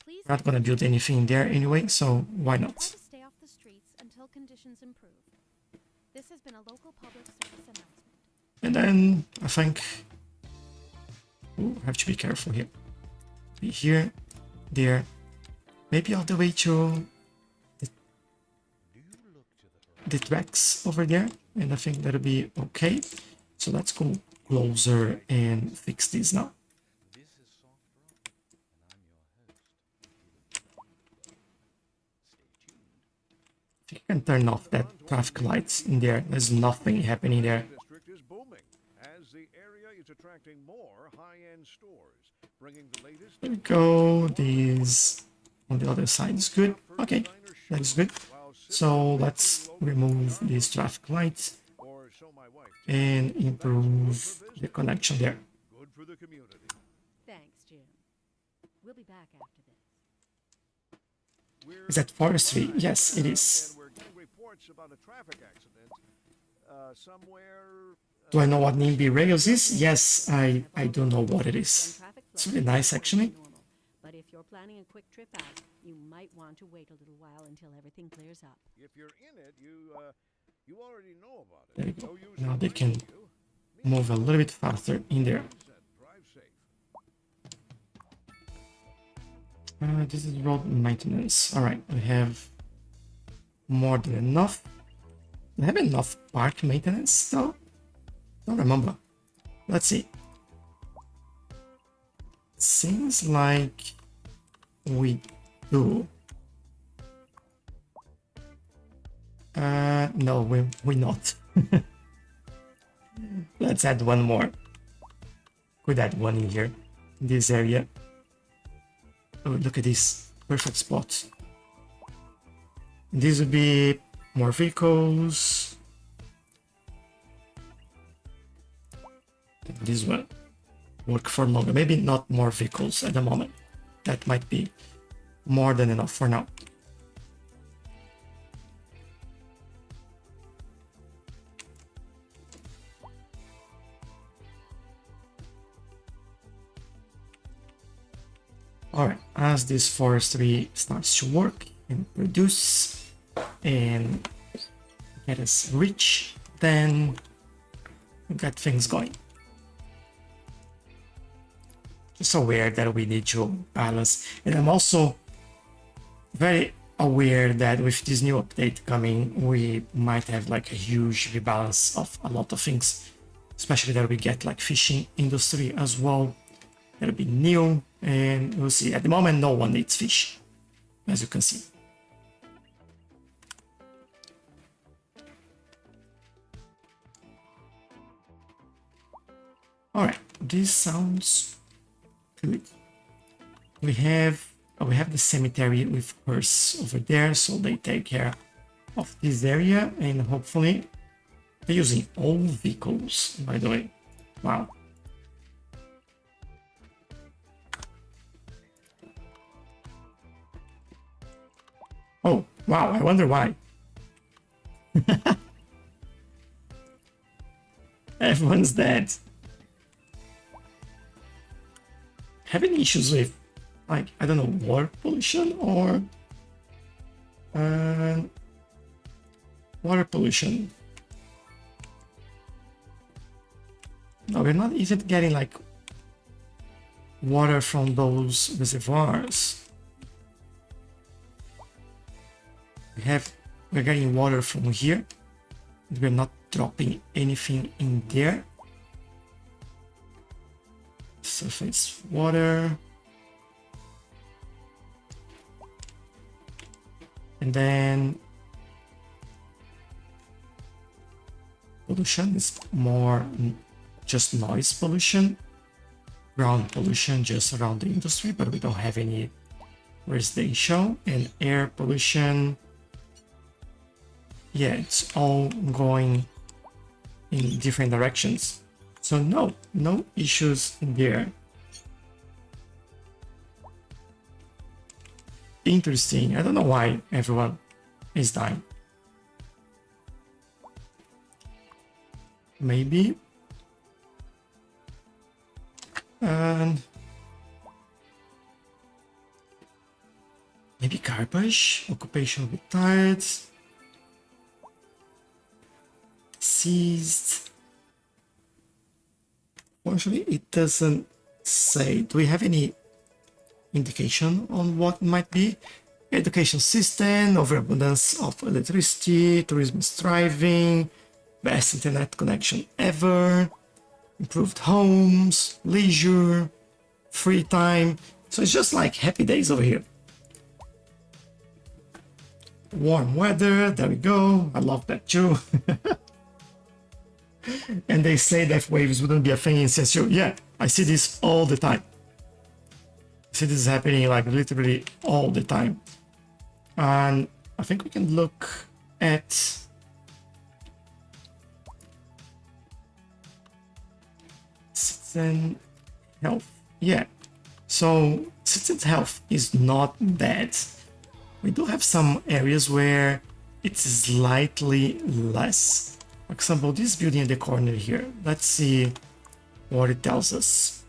Please We're not gonna build anything there anyway, so why try not? to stay off the streets until conditions improve. This has been a local public service announcement. And then I think, ooh, I have to be careful here. Be here, there, maybe all the way to the tracks over there, and I think that'll be okay. So let's go closer and fix this now. This is Soft Rock, and I'm your host. Stay tuned. You can turn off that traffic lights in there. There's nothing happening there. District is booming as the area is attracting more high-end stores, bringing the latest. There we go. This on the other side is good. Okay, that is good. So let's remove these traffic lights Or so my wife. and improve the connection there. Good for the community. Thanks, Jim. We'll be back after this. We're Is that forestry? Yes, it is. and we're getting reports about a traffic accident somewhere. Do I know what NIMBY Rails is? Yes, I do know what it When is. traffic It's flows really is nice, more than actually. normal. But if you're planning a quick trip out, you might want to wait a little while until everything clears up. If you're in it, you already know about it. There you go. No use Now they can reminding you. move a little bit faster in there. Said, drive safe. This is road maintenance. All right, we have more than enough. We have enough park maintenance though. Don't remember. Let's see. Seems like we do. No, we not. Let's add one more. Could add one in here, in this area. Oh, look at this perfect spot. This would be more vehicles. This one work for longer. Maybe not more vehicles at the moment. That might be more than enough for now. Alright, as this forestry starts to work and produce and get us rich, then we got things going. Just aware that we need to balance, and I'm also very aware that with this new update coming, we might have like a huge rebalance of a lot of things, especially that we get like fishing industry as well. That'll be new, and we'll see. At the moment, no one eats fish, as you can see. All right, this sounds good. We have the cemetery with hearse over there, so they take care of this area, and hopefully they're using all vehicles. By the way, wow. Oh, wow, I wonder why. Everyone's dead. Having issues with, like, I don't know, water pollution or water pollution. No, we're not even getting like water from those reservoirs. We're getting water from here. We're not dropping anything in there. Surface water. And then pollution is more just noise pollution. Ground pollution just around the industry, but we don't have any residential. And air pollution, yeah, it's all going in different directions. So no issues there. Interesting. I don't know why everyone is dying. Maybe. And maybe garbage, occupational retired, seized. Fortunately, it doesn't say. Do we have any indication on what might be? Education system, overabundance of electricity, tourism is thriving, best internet connection ever, improved homes, leisure, free time. So it's just like happy days over here. Warm weather, there we go. I love that too. And they say that waves wouldn't be a thing in CSU. Yeah, I see this all the time. I see this happening like literally all the time. And I think we can look at citizen health. Yeah, so citizen health is not bad. We do have some areas where it's slightly less. For example, this building in the corner here. Let's see what it tells us.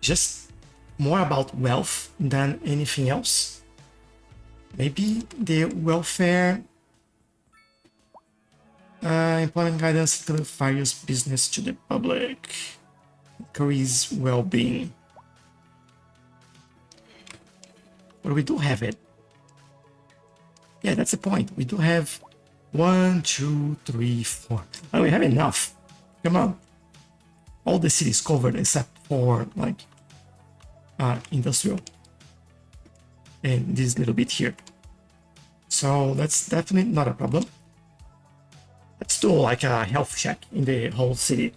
Just more about wealth than anything else. Maybe the welfare, employment guidance clarifies business to the public, increase well-being. But we do have it. Yeah, that's the point. We do have 1, 2, 3, 4. Oh, we have enough. Come on. All the city is covered except for like industrial and this little bit here. So that's definitely not a problem. Let's do like a health check in the whole city.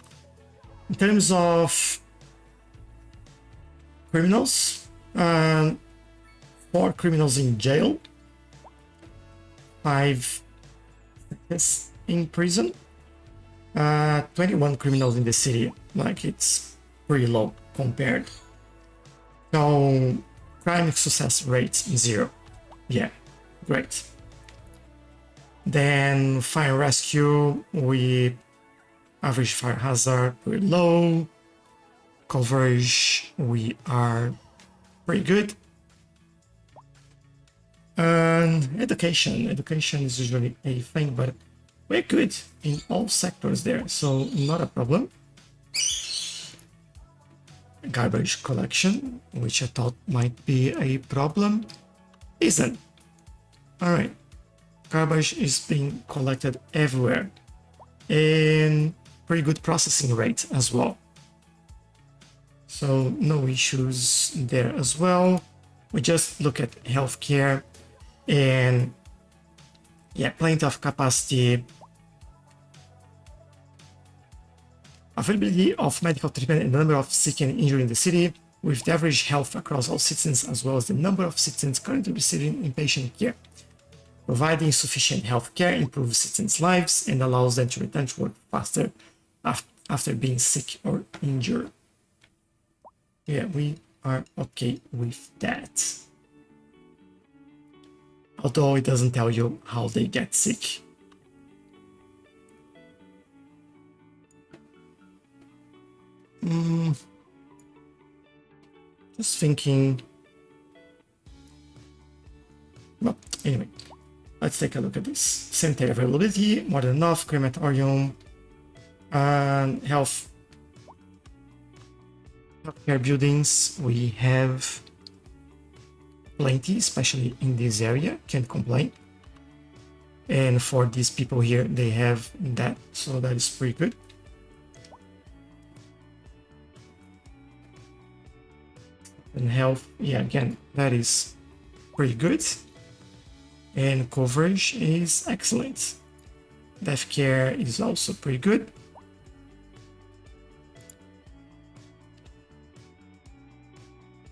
In terms of criminals, 4 criminals in jail, 5 in prison, 21 criminals in the city. Like, it's pretty low compared. So crime success rate 0. Yeah, great. Then fire rescue, we average fire hazard pretty low. Coverage, we are pretty good. And education is usually a thing, but we're good in all sectors there, so not a problem. Garbage collection, which I thought might be a problem, isn't. All right, garbage is being collected everywhere, and pretty good processing rate as well. So no issues there as well. We just look at healthcare. And yeah, plenty of capacity. Availability of medical treatment and the number of sick and injured in the city, with the average health across all citizens, as well as the number of citizens currently receiving inpatient care. Providing sufficient health care improves citizens' lives and allows them to return to work faster after being sick or injured. Yeah, we are okay with that. although it doesn't tell you how they get sick. Just thinking. Well, anyway, let's take a look at this. Sanitary availability, more than enough, crematorium, and healthcare buildings. We have plenty, especially in this area, can't complain. And for these people here, they have that, so that is pretty good. And health, yeah, again, that is pretty good. And coverage is excellent. Death care is also pretty good.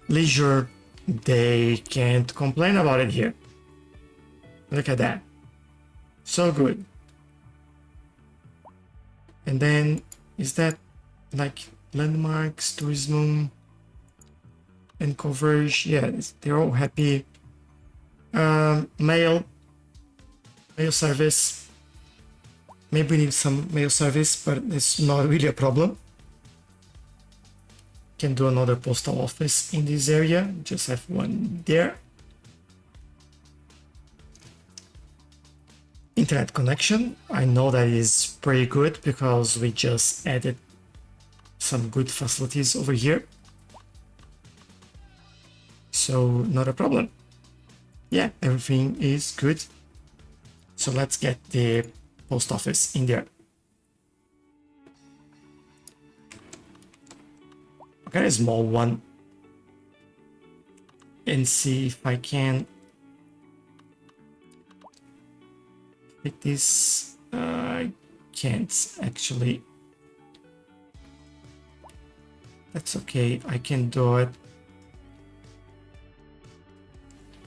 Leisure, they can't complain about it here. Look at that. So good. And then, is that like landmarks, tourism, and coverage? Yeah, they're all happy. Mail service. Maybe we need some mail service, but it's not really a problem. Can do another postal office in this area. Just have one there. Internet connection. I know that is pretty good because we just added some good facilities over here. So not a problem. Yeah, everything is good. So let's get the post office in there. Okay, a small one. And see if I can take this. I can't actually. That's okay, I can do it.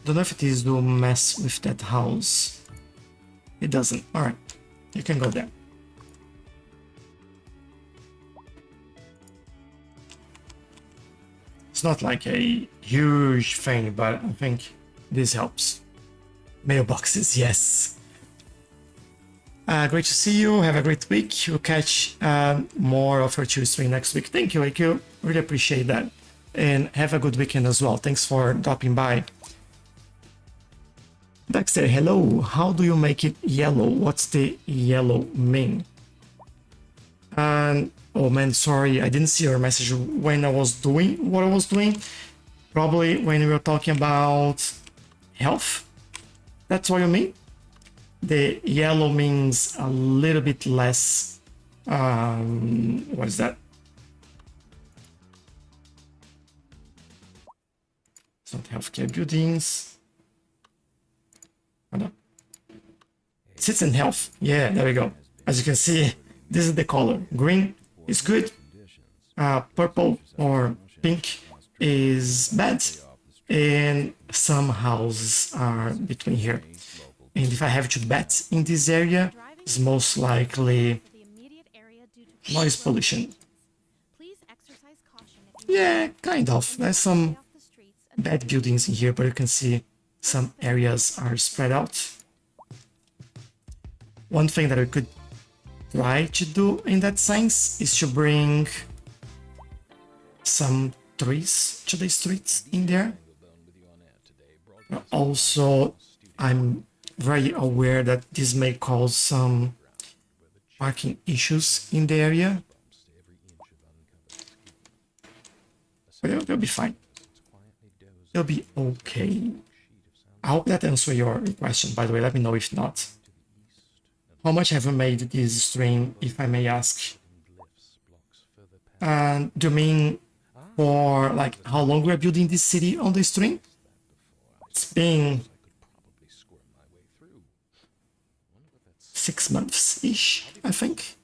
Don't know if it is to mess with that house. It doesn't. Alright, you can go there. It's not like a huge thing, but I think this helps. Mailboxes, yes. Great to see you. Have a great week. We'll catch more of your Tuesday stream next week. Thank you, AQ. Really appreciate that. And have a good weekend as well. Thanks for dropping by. Dexter, hello. How do you make it yellow? What's the yellow mean? Oh man, sorry, I didn't see your message when I was doing what I was doing. Probably when we were talking about health. That's what you mean? The yellow means a little bit less. What is that? It's not healthcare buildings. Citizen health. Yeah, there we go. As you can see, this is the color. Green is good. Purple or pink is bad. And some houses are between here. And if I have to bet in this area, it's most likely noise pollution. Yeah, kind of. There's some bad buildings in here, but you can see some areas are spread out. One thing that we could try to do in that sense is to bring some trees to the streets in there. Also, I'm very aware that this may cause some parking issues in the area. But it'll be fine. It'll be okay. I hope that answers your question, by the way. Let me know if not. How much have you made this stream, if I may ask? Do you mean for like how long we're building this city on the stream? It's been 6 months-ish, I think.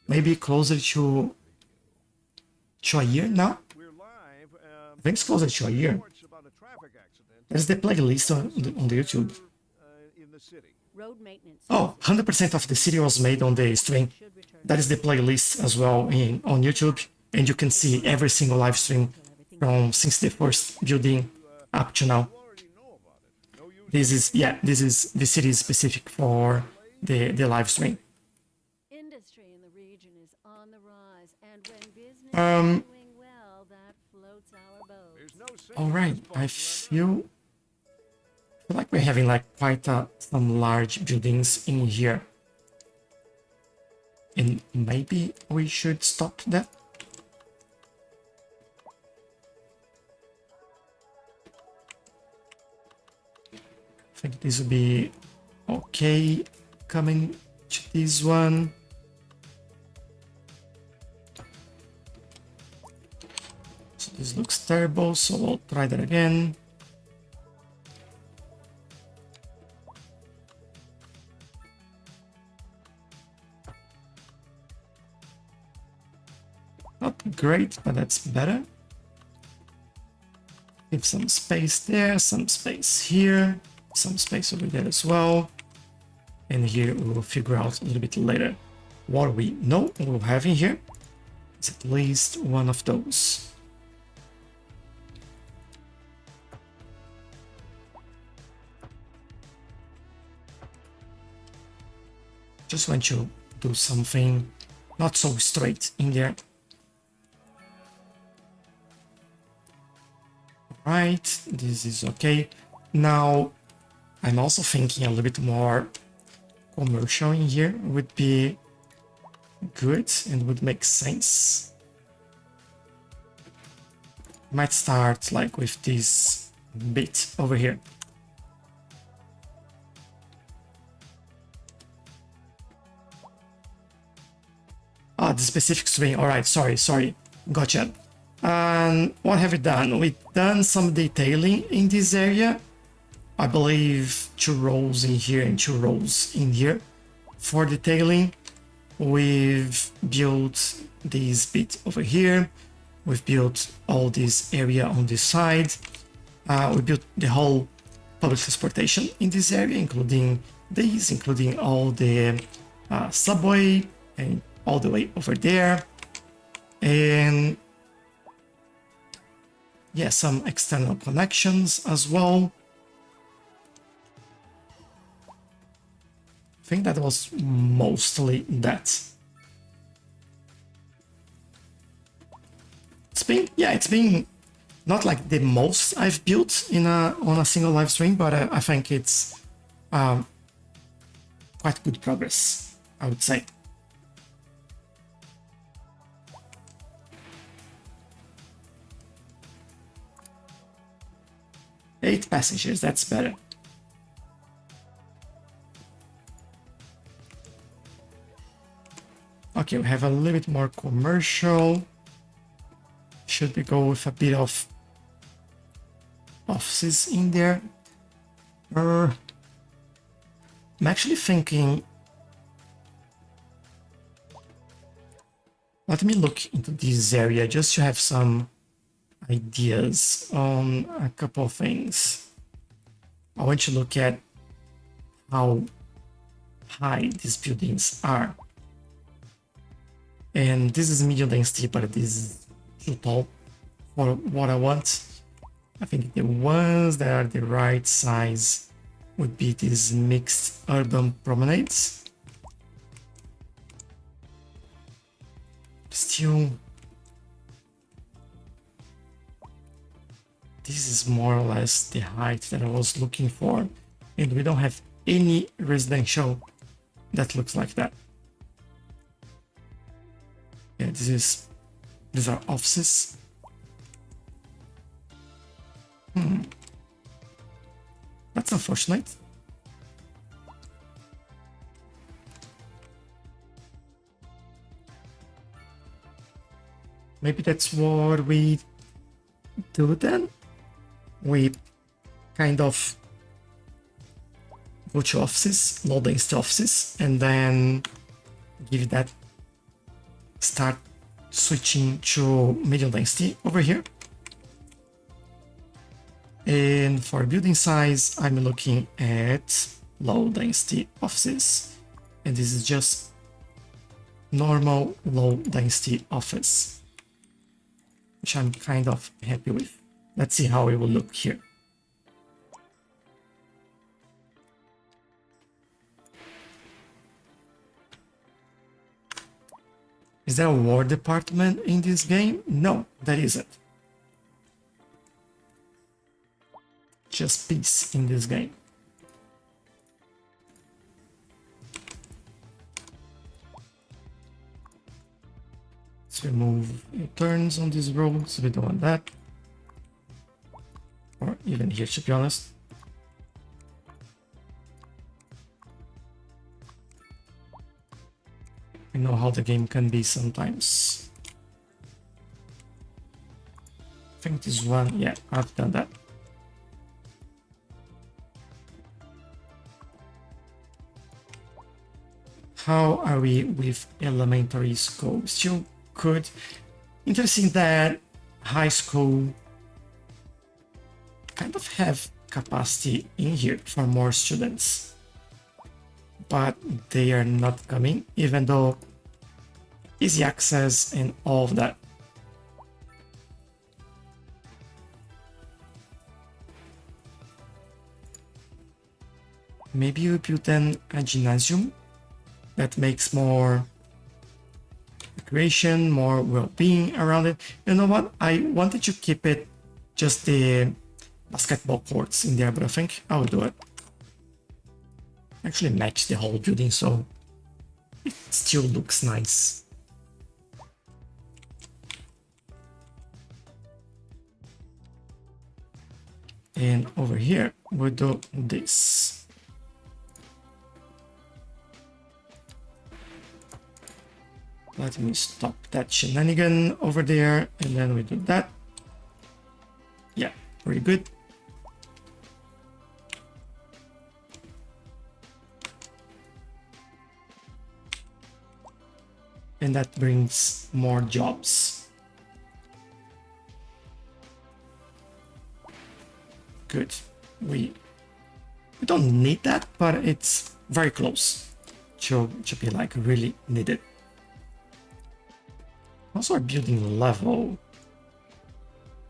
Maybe closer to a year now. I think it's closer to a year. There's the playlist on the YouTube. Oh, 100% of the city was made on the stream. That is the playlist as well on YouTube. And you can see every single live stream from since the first building up to now. This is, yeah, this is the city is specific for the live stream. Industry in the region is on the rise, and when business Um, is doing well, that floats our boat. There's no all saying right, this, I folks, feel like we're having like quite some large buildings in here. And maybe we should stop that. I think this will be okay coming to this one. So this looks terrible, so we'll try that again. Not great, but that's better. Give some space there, some space here, some space over there as well. And here we will figure out a little bit later. What we know we'll have in here is at least one of those. Just want to do something not so straight in there. Right, this is okay. Now, I'm also thinking a little bit more commercial in here would be good and would make sense. Might start like with this bit over here. Ah, the specific string. All right, sorry. Gotcha. And what have we done? We've done some detailing in this area. I believe 2 rows in here and 2 rows in here. For detailing, we've built this bit over here. We've built all this area on this side. We built the whole public transportation in this area, including these, including all the subway and all the way over there. And yeah, some external connections as well. I think that was mostly that. It's been not like the most I've built in on a single live stream, but I think it's quite good progress, I would say. Eight passengers, that's better. Okay, we have a little bit more commercial. Should we go with a bit of offices in there? I'm actually thinking... Let me look into this area just to have some ideas on a couple of things. I want to look at how high these buildings are. And this is medium density, but this is too tall for what I want. I think the ones that are the right size would be these mixed urban promenades. Still, this is more or less the height that I was looking for, and we don't have any residential that looks like that. Yeah, these are offices. That's unfortunate. Maybe that's what we do then. We kind of go to offices, low density offices, and then give that, start switching to medium density over here. And for building size, I'm looking at low density offices. And this is just normal low density office, which I'm kind of happy with. Let's see how it will look here. Is there a war department in this game? No, there isn't. Just peace in this game. Let's remove turns on these roads. We don't want that. Or even here, to be honest. I know how the game can be sometimes. I think this one, yeah, I've done that. How are we with elementary school? Still good. Interesting that high school kind of have capacity in here for more students, but they are not coming, even though easy access and all of that. Maybe we build then a gymnasium that makes more recreation, more well-being around it. You know what? I wanted to keep it just the basketball courts in there, but I think I'll do it. Actually match the whole building so it still looks nice. And over here we'll do this. Let me stop that shenanigan over there, and then we do that. Yeah, pretty good. And that brings more jobs. Good. We don't need that, but it's very close to be like really needed. Also our building level.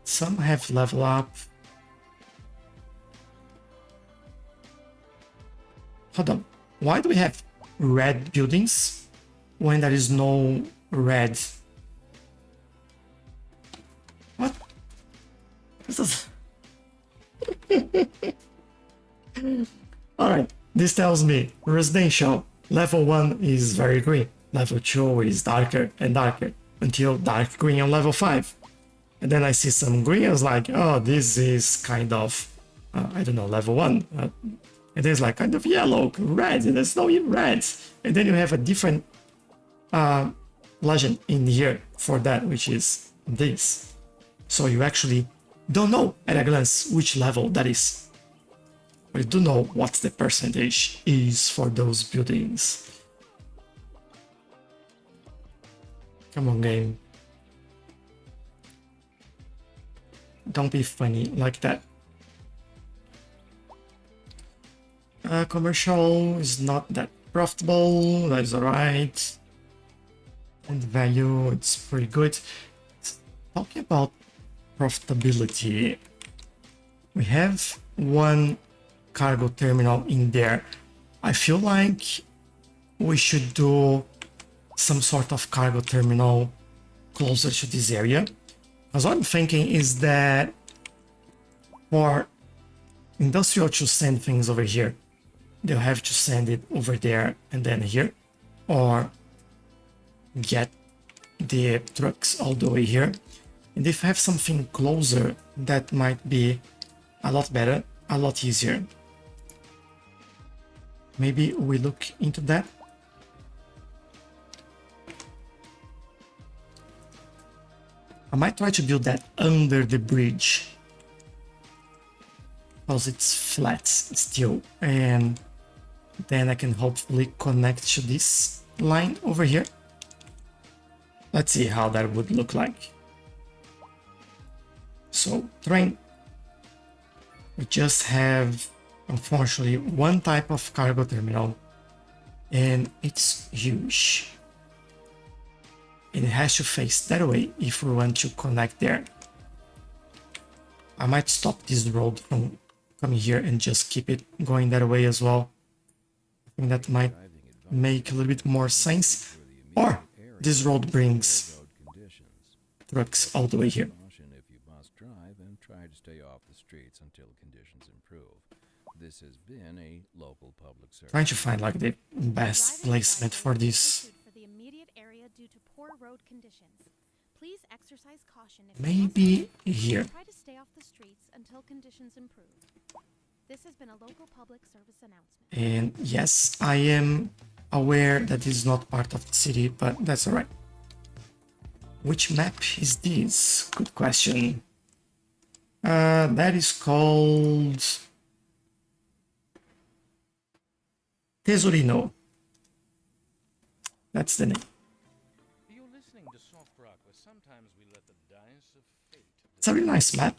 Some have level up. Hold on. Why do we have red buildings when there is no red? What? This is... Alright, this tells me residential. Level 1 is very green. Level 2 is darker and darker until dark green on level 5. And then I see some green, I was like, oh, this is kind of, I don't know, level 1. And there's like kind of yellow, red, and there's no red. And then you have a different legend in here for that, which is this. So you actually don't know at a glance which level that is. But you do know what the percentage is for those buildings. Come on, game. Don't be funny like that. Commercial is not that profitable, that is alright. And value, it's pretty good. Talking about profitability, we have one cargo terminal in there. I feel like we should do some sort of cargo terminal closer to this area. Because what I'm thinking is that for industrial to send things over here, they'll have to send it over there and then here, or get the trucks all the way here. And if I have something closer, that might be a lot better, a lot easier. Maybe we look into that. I might try to build that under the bridge, because it's flat still, and then I can hopefully connect to this line over here. Let's see how that would look like. So, train. We just have, unfortunately, one type of cargo terminal, and it's huge. And it has to face that way if we want to connect there. I might stop this road from coming here and just keep it going that way as well. I think that might make a little bit more sense. Or this road brings road conditions. trucks all the way here. Caution if you must drive and try to stay off the streets until conditions improve. This has been a local public service. Trying to find like the best Driving placement for advisory is this. issued for the immediate area due to poor road conditions. Please exercise caution if you Maybe must drive, here. and try to stay off the streets until conditions improve. This has been a local public service announcement. And yes, I am aware that this is not part of the city, but that's alright. Which map is this? Good question. That is called Tesorino. That's the name. You're listening to soft rock, where sometimes we let the dice of fate. It's a really nice map.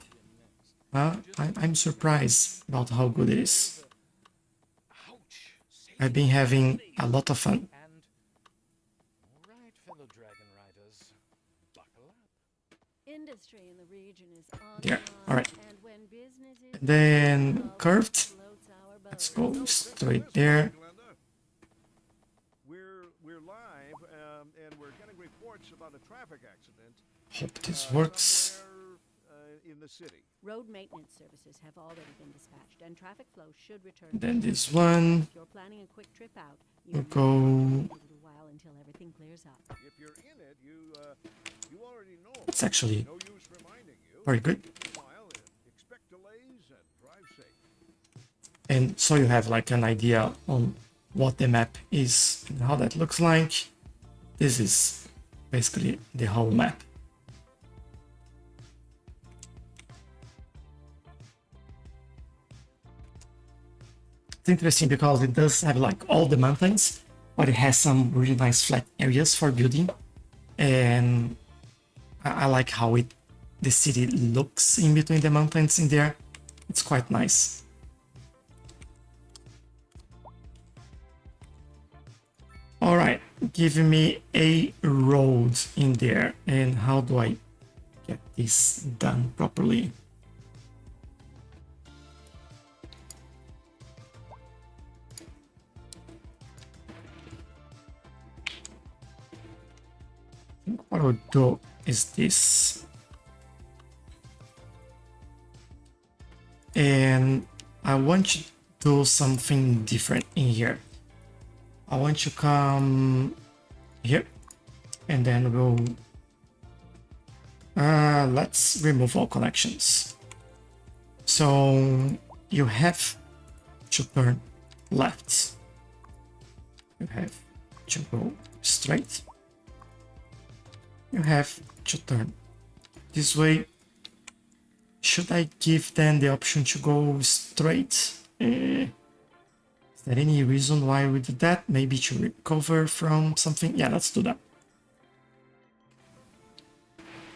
Next. I'm surprised about how good it is. Ouch! I've been having a lot of fun. And all right, fellow dragon riders, buckle up. Industry in the region is on Yeah, the alright. rise, and when business is And then love curved. floats our Let's boat. go straight there. Glenda. We're live, and we're getting reports about a traffic accident Hope this works. somewhere in the city. Road maintenance services have already been dispatched, and traffic flow should return. Then this one. If you're planning a quick trip out, you We'll may go wait a little while until everything clears up. If you're in it, you already know. It's actually No use reminding you. very good. Meanwhile, expect delays and drive safe. And so you have like an idea on what the map is and how that looks like. This is basically the whole map. It's interesting because it does have like all the mountains, but it has some really nice flat areas for building. And I like how the city looks in between the mountains in there. It's quite nice. All right, give me a road in there. And how do I get this done properly? What I would do is this. And I want to do something different in here. I want to come here and then we'll let's remove all connections. So you have to turn left. You have to go straight. You have to turn this way. Should I give them the option to go straight? Is there any reason why we did that? Maybe to recover from something? Yeah, let's do that.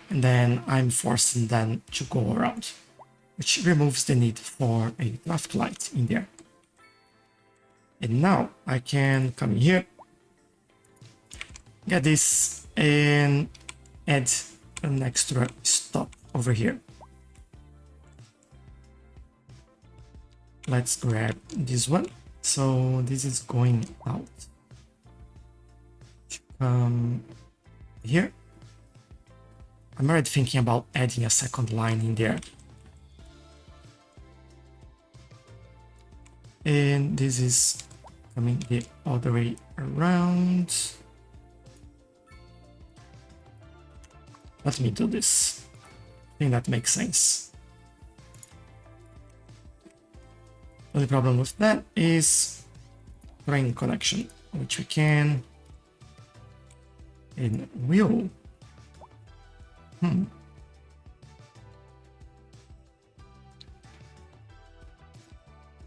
And then I'm forcing them to go around, which removes the need for a traffic light in there. And now I can come in here, get this, and add an extra stop over here. Let's grab this one. So this is going out. Here. I'm already thinking about adding a second line in there. And this is coming the other way around. Let me do this. I think that makes sense. Only problem with that is train connection, which we can and will. I don't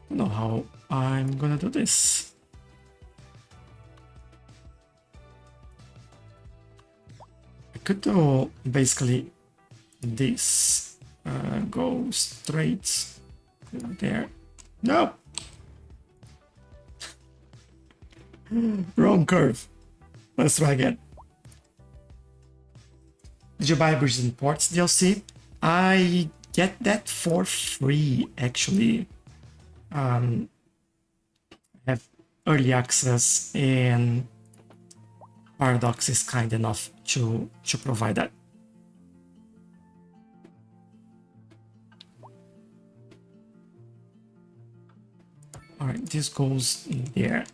know how I'm gonna do this. I could do basically this. Go straight there. No! Wrong curve. Let's try again. Did you buy Bridges and Ports DLC? I get that for free, actually. I have early access, and Paradox is kind enough to provide that. All right, this goes in there.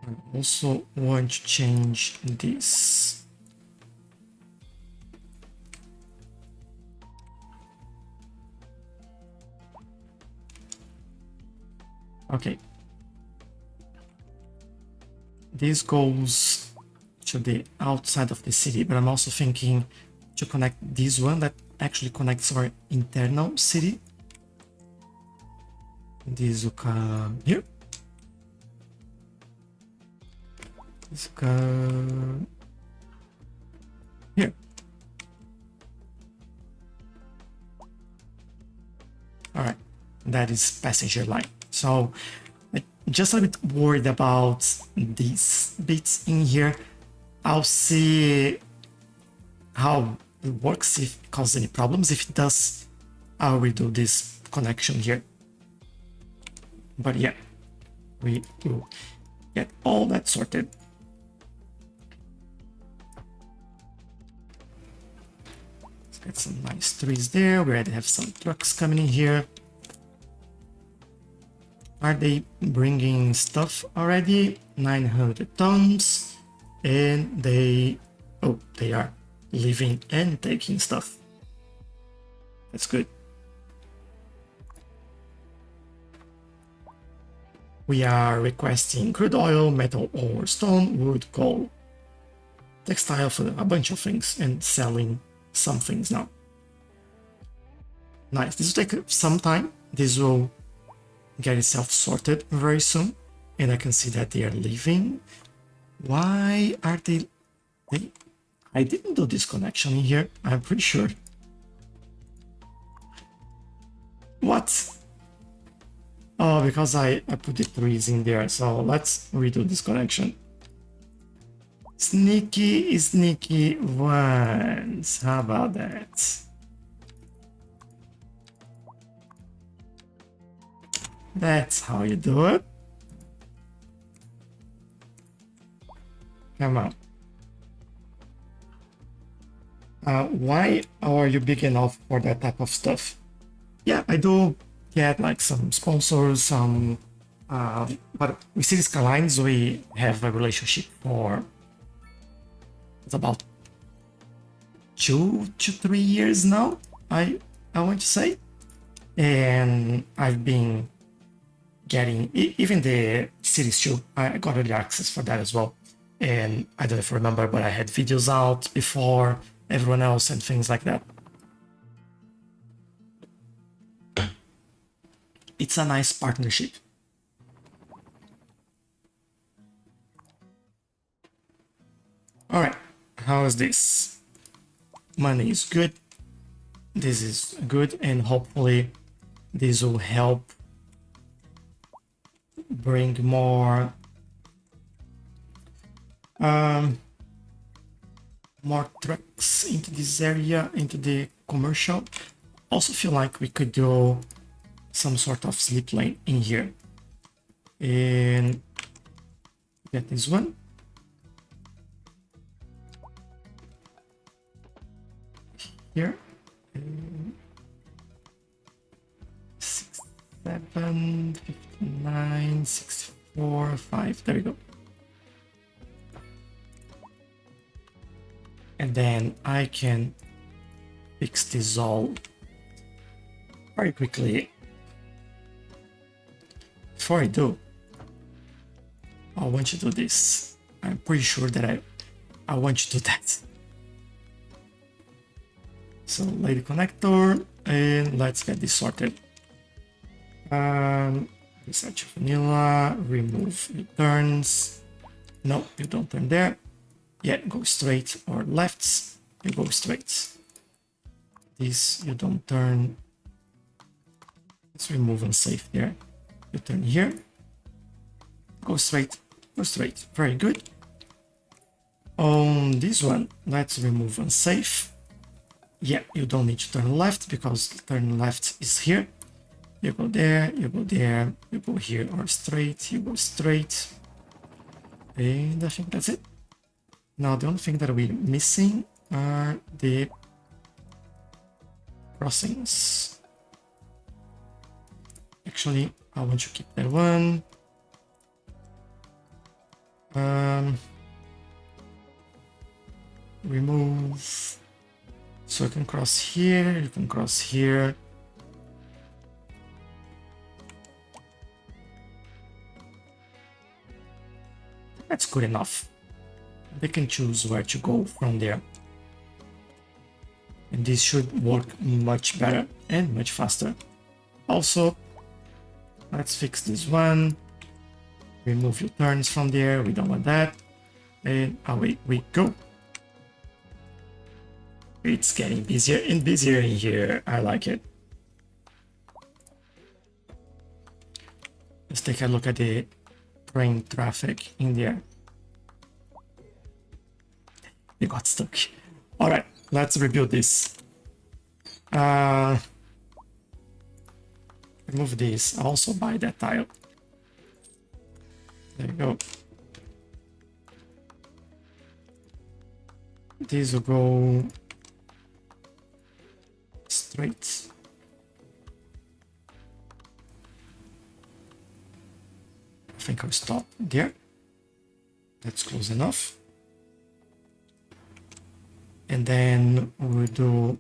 I also want to change this. Okay. This goes to the outside of the city, but I'm also thinking to connect this one that actually connects our internal city. This will come here. This will come here. All right, that is passenger line. So just a bit worried about these bits in here. I'll see how it works, if it causes any problems. If it does, I'll redo this connection here. But yeah, we will get all that sorted. Let's get some nice trees there. We already have some trucks coming in here. Are they bringing stuff already? 900 tons. And they are leaving and taking stuff. That's good. We are requesting crude oil, metal ore, stone, wood, coal, textile, for a bunch of things, and selling some things now. Nice. This will take some time. This will get itself sorted very soon. And I can see that they are leaving. Why are they... I didn't do this connection in here, I'm pretty sure. What? Oh, because I put the trees in there, so let's redo this connection. Sneaky ones. How about that? That's how you do it. Come on. Why are you big enough for that type of stuff? Yeah, I do get like some sponsors, but with Cities Skylines we have a relationship for it's about 2 to 3 years now, I want to say, and I've been getting even the Cities 2. I got early access for that as well, and I don't know if you remember, but I had videos out before everyone else and things like that. It's a nice partnership. All right, how is this? Money is good. This is good, and hopefully this will help bring more more trucks into this area, into the commercial. Also feel like we could do some sort of slip lane in here and get this one. Here. 6, 7, 59, 64, 5. There we go. And then I can fix this all very quickly. Before I do, I want you to do this. I'm pretty sure that I want you to do that. So lady connector, and let's get this sorted. Research vanilla, remove returns. No, you don't turn there. Yeah, go straight or left. You go straight. This you don't turn. Let's remove unsafe there. You turn here. Go straight. Go straight. Very good. On this one, let's remove unsafe. Yeah, you don't need to turn left because turn left is here. You go there, you go there, you go here or straight, you go straight. And I think that's it. Now the only thing that we're missing are the crossings. Actually, I want to keep that one. Remove. So you can cross here, you can cross here. That's good enough. They can choose where to go from there. And this should work much better and much faster. Also, let's fix this one. Remove your turns from there, we don't want that. And away we go. It's getting busier and busier in here. I like it. Let's take a look at the train traffic in there. It got stuck. All right, let's rebuild this. Remove this. I'll also buy that tile. There you go. This will go straight. I think I'll stop there. That's close enough. And then we'll do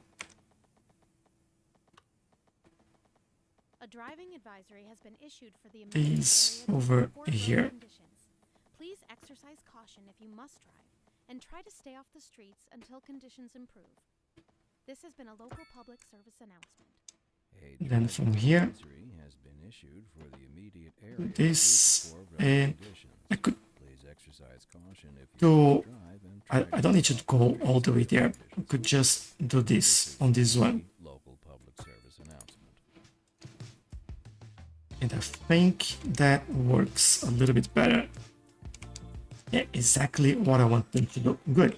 A driving advisory has been issued for the these immediate area over due to poor road here. conditions. Please exercise caution if you must drive, and try to stay off the streets until conditions improve. This has been a local public service announcement. A Then driving from here, advisory has been issued for the immediate area this, due to poor road and conditions. I could Please exercise caution if you do. drive and I don't need to go all the way there. I could just do this on this one. Local public service announcement. And I think that works a little bit better. Yeah, exactly what I want them to do. Good.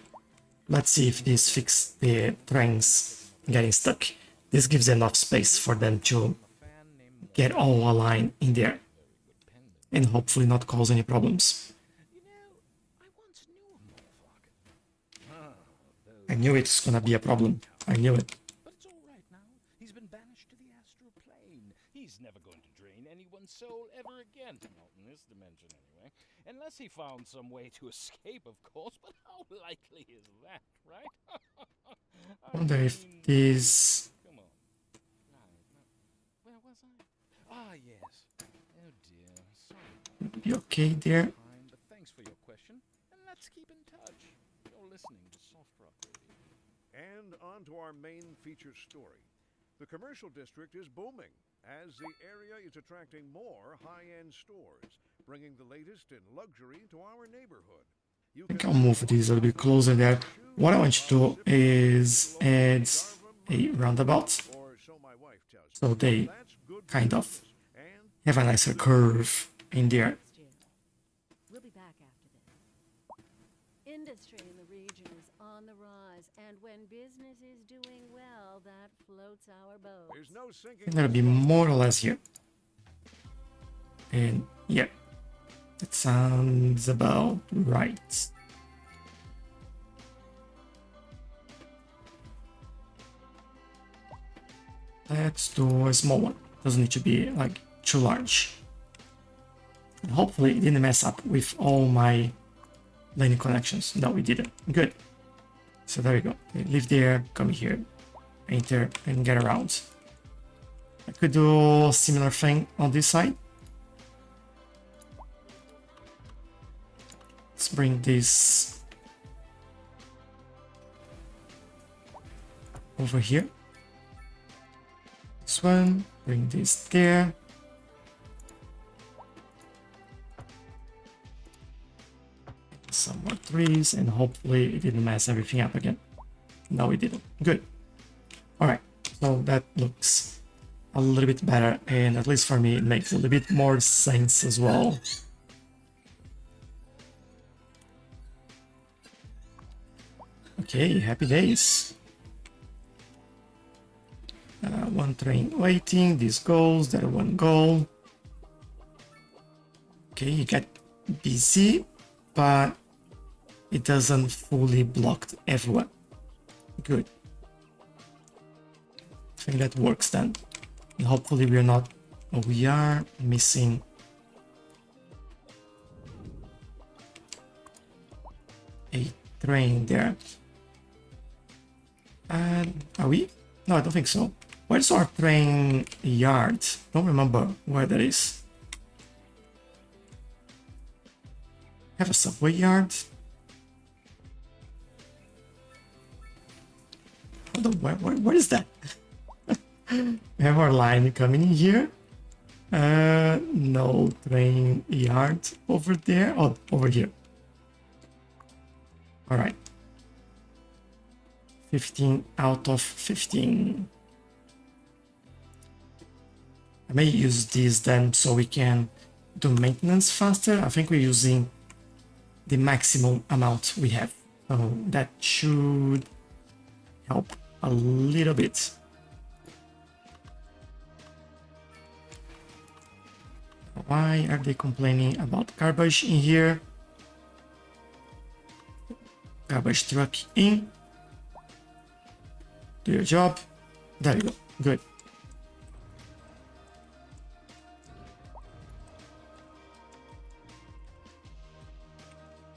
Let's see if this fixes the trains getting stuck. This gives enough space for them to get all aligned in there and hopefully not cause any problems. You know, I once knew a motherfucker. I knew it's gonna be a problem. I knew it. But it's all right now. He's been banished to the astral plane. He's never going to drain anyone's soul ever again. Not in this dimension, anyway. Unless he found some way to escape, of course. But how likely is that, right? I wonder if this. Come on. Right. Where was I? Ah, yes. Oh, dear. Sorry. Be okay there. Fine, but thanks for your question. And let's keep in touch. You're listening to Soft Rock Radio. And on to our main feature story. The commercial district is booming as the area is attracting more high-end stores, bringing the latest in luxury to our neighborhood. I think I'll move this a little bit closer there. What I want to do is add a roundabout Or so my wife tells me. so they That's good kind of business. And have a nicer curve in there. Next year. We'll be back after this. Industry in the region is on the rise, and when business is doing well, that floats our boat. there's no sinking. And that'll be more or less here. And yeah, that sounds about right. Let's do a small one. Doesn't need to be like too large. And hopefully it didn't mess up with all my lane connections. No, we didn't. Good. So there you go. Okay, leave there, come here, enter, and get around. I could do a similar thing on this side. Let's bring this over here. This one, bring this there. Some more trees, and hopefully it didn't mess everything up again. No, it didn't. Good. Alright, so that looks a little bit better, and at least for me, it makes a little bit more sense as well. Okay, happy days. One train waiting. This goes. That one goal. Okay, you get busy, but it doesn't fully block everyone. Good. I think that works then. And hopefully we're not... Oh, we are missing... a train there. And are we? No, I don't think so. Where's our train yard? Don't remember where that is. Have a subway yard? Hold on, where is that? We have our line coming in here. No train yard over there. Oh, over here. All right. 15 out of 15. I may use these then so we can do maintenance faster. I think we're using the maximum amount we have. So that should help a little bit. Why are they complaining about garbage in here? Garbage truck in. Do your job. There you go. Good.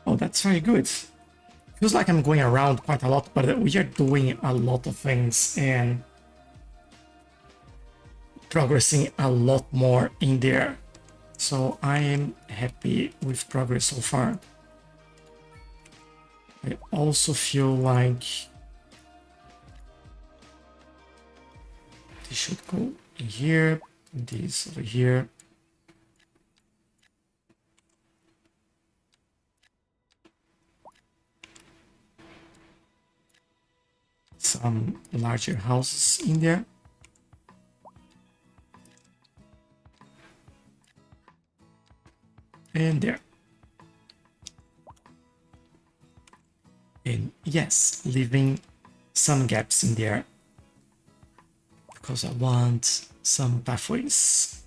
Oh, that's very good. Feels like I'm going around quite a lot, but we are doing a lot of things and progressing a lot more in there. So I am happy with progress so far. I also feel like this should go in here, this over here. Some larger houses in there. And there. And yes, leaving some gaps in there because I want some pathways.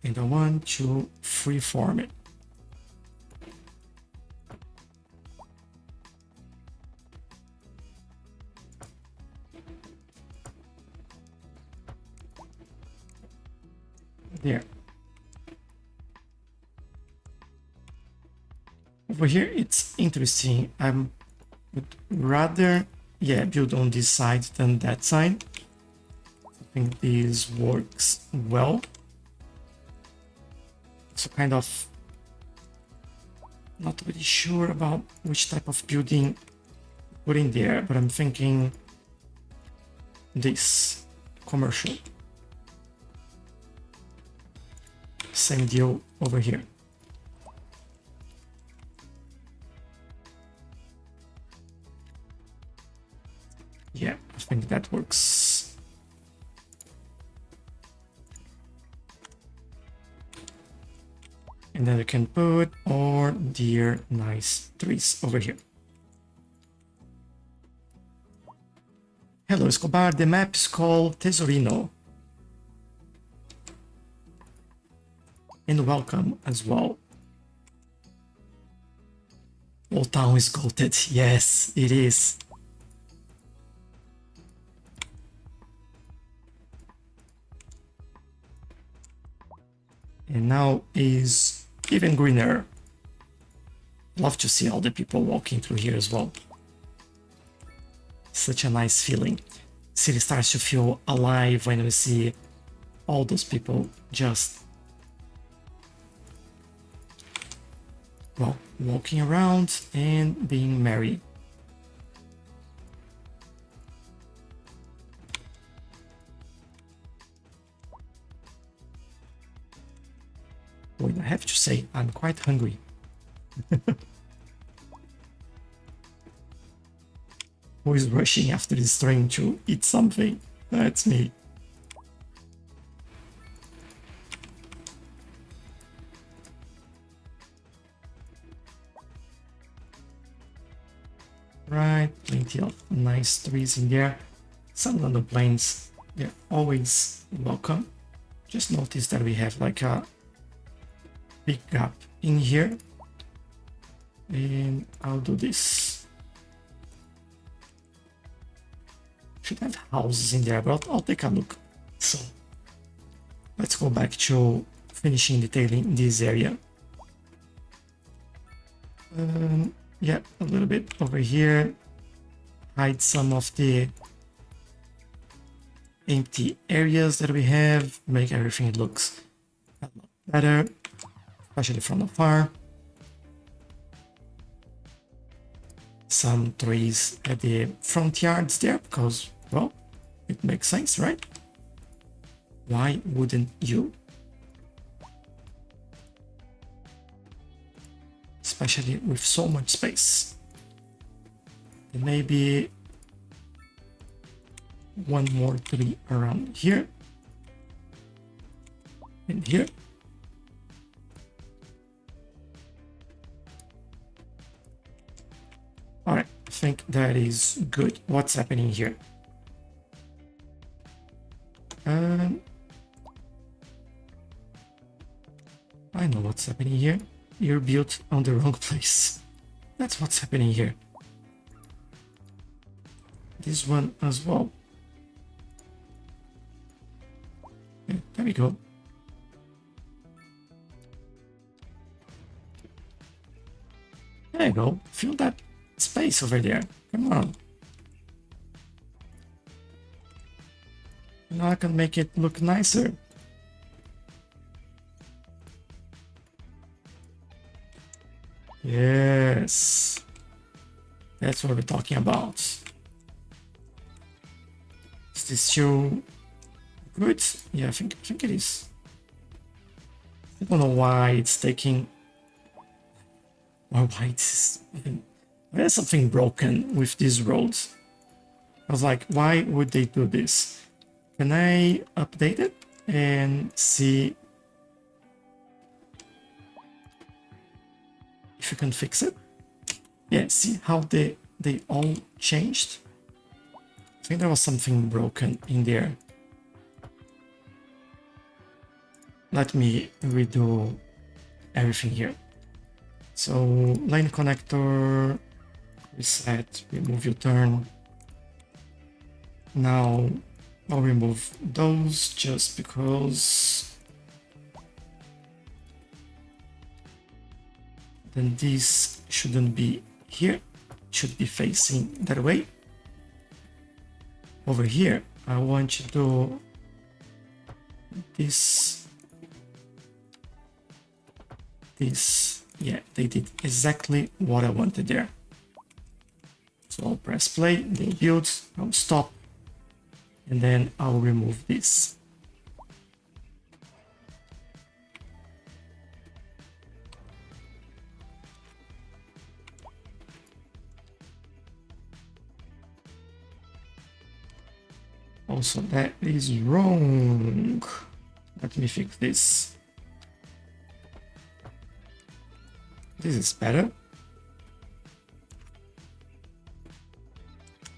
And I want to freeform it. There. Over here, it's interesting. I would rather, yeah, build on this side than that side. I think this works well. So kind of not really sure about which type of building put in there, but I'm thinking this commercial. Same deal over here. Yeah, I think that works. And then we can put our dear nice trees over here. Hello, Escobar. The map is called Tesorino. And welcome as well. Old Town is goated. Yes, it is. And now is even greener. Love to see all the people walking through here as well. Such a nice feeling. City starts to feel alive when we see all those people just, well, walking around and being merry. Wait, I have to say, I'm quite hungry. Who is rushing after this train to eat something? That's me. there. Plenty of nice trees in there. Some London planes, they're always welcome. Just notice that we have like a big gap in here. And I'll do this. Should have houses in there, but I'll take a look. So let's go back to finishing detailing this area. Yeah, a little bit over here. Hide some of the empty areas that we have. Make everything looks a lot better, especially from afar. Some trees at the front yards there because, well, it makes sense, right? Why wouldn't you? Especially with so much space. There may be one more tree around here and here. All right, I think that is good. What's happening here? I know what's happening here. You're built on the wrong place. That's what's happening here. This one as well. Yeah, there we go. There you go. Fill that space over there. Come on. Now I can make it look nicer. Yes. That's what we're talking about. Is this still good? Yeah, I think it is. I don't know why it's taking. Why it's there's something broken with these roads. I was like, why would they do this? Can I update it and see if you can fix it? Yeah, see how they all changed? I think there was something broken in there. Let me redo everything here. So lane connector, reset, remove U-turn. Now I'll remove those just because. Then this shouldn't be here, it should be facing that way. Over here, I want to do this. Yeah, they did exactly what I wanted there. So I'll press play, they build, I'll stop, and then I'll remove this. Also, that is wrong. Let me fix this. This is better.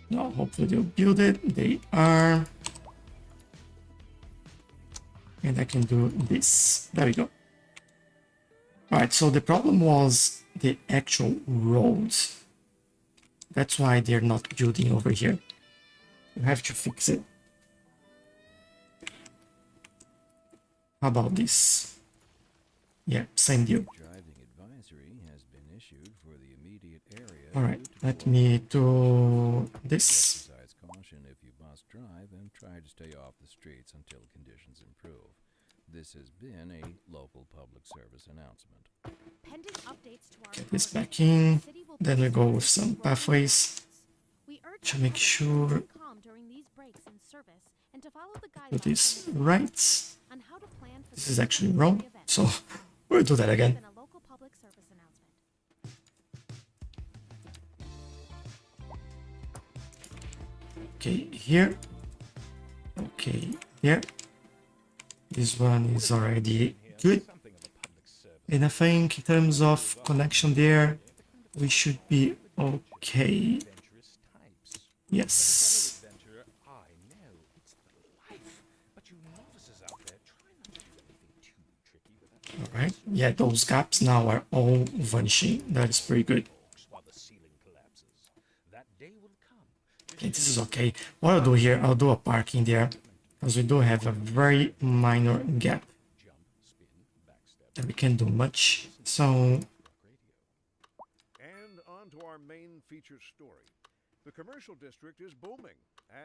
Now, hopefully they'll build it. They are. And I can do this. There we go. Alright, so the problem was the actual roads. That's why they're not building over here. You have to fix it. How about this? Yeah, same deal. Driving advisory has been issued for the immediate area. Alright, let me do this. Exercise caution if you must drive and try to stay off the streets until conditions improve. This has been a local public service announcement. Pending updates to our Get this report, back in. the city will Then we place go more with some people pathways. We urge To the make public to sure stay calm during these breaks in service and to follow the do guidelines this from the right. city on how to plan for This the is actually upcoming wrong, event. so we'll do that again. Been a local public service announcement. Okay, here. Okay, here. This one is already good. Something of a public service. And I think in terms of connection there, we should be okay. Adventurous Yes. Adventurer, I know it's the life, but you novices out there, try not to do anything too tricky with that. All right. Yeah, those gaps now are all vanishing. That is pretty good. While the ceiling collapses, that day will come. Okay, this is okay. What I'll do here, I'll do a parking there, because we do have a very minor gap Jump, spin, backstep. that we can do much. So, And on to our main feature story. The commercial district is booming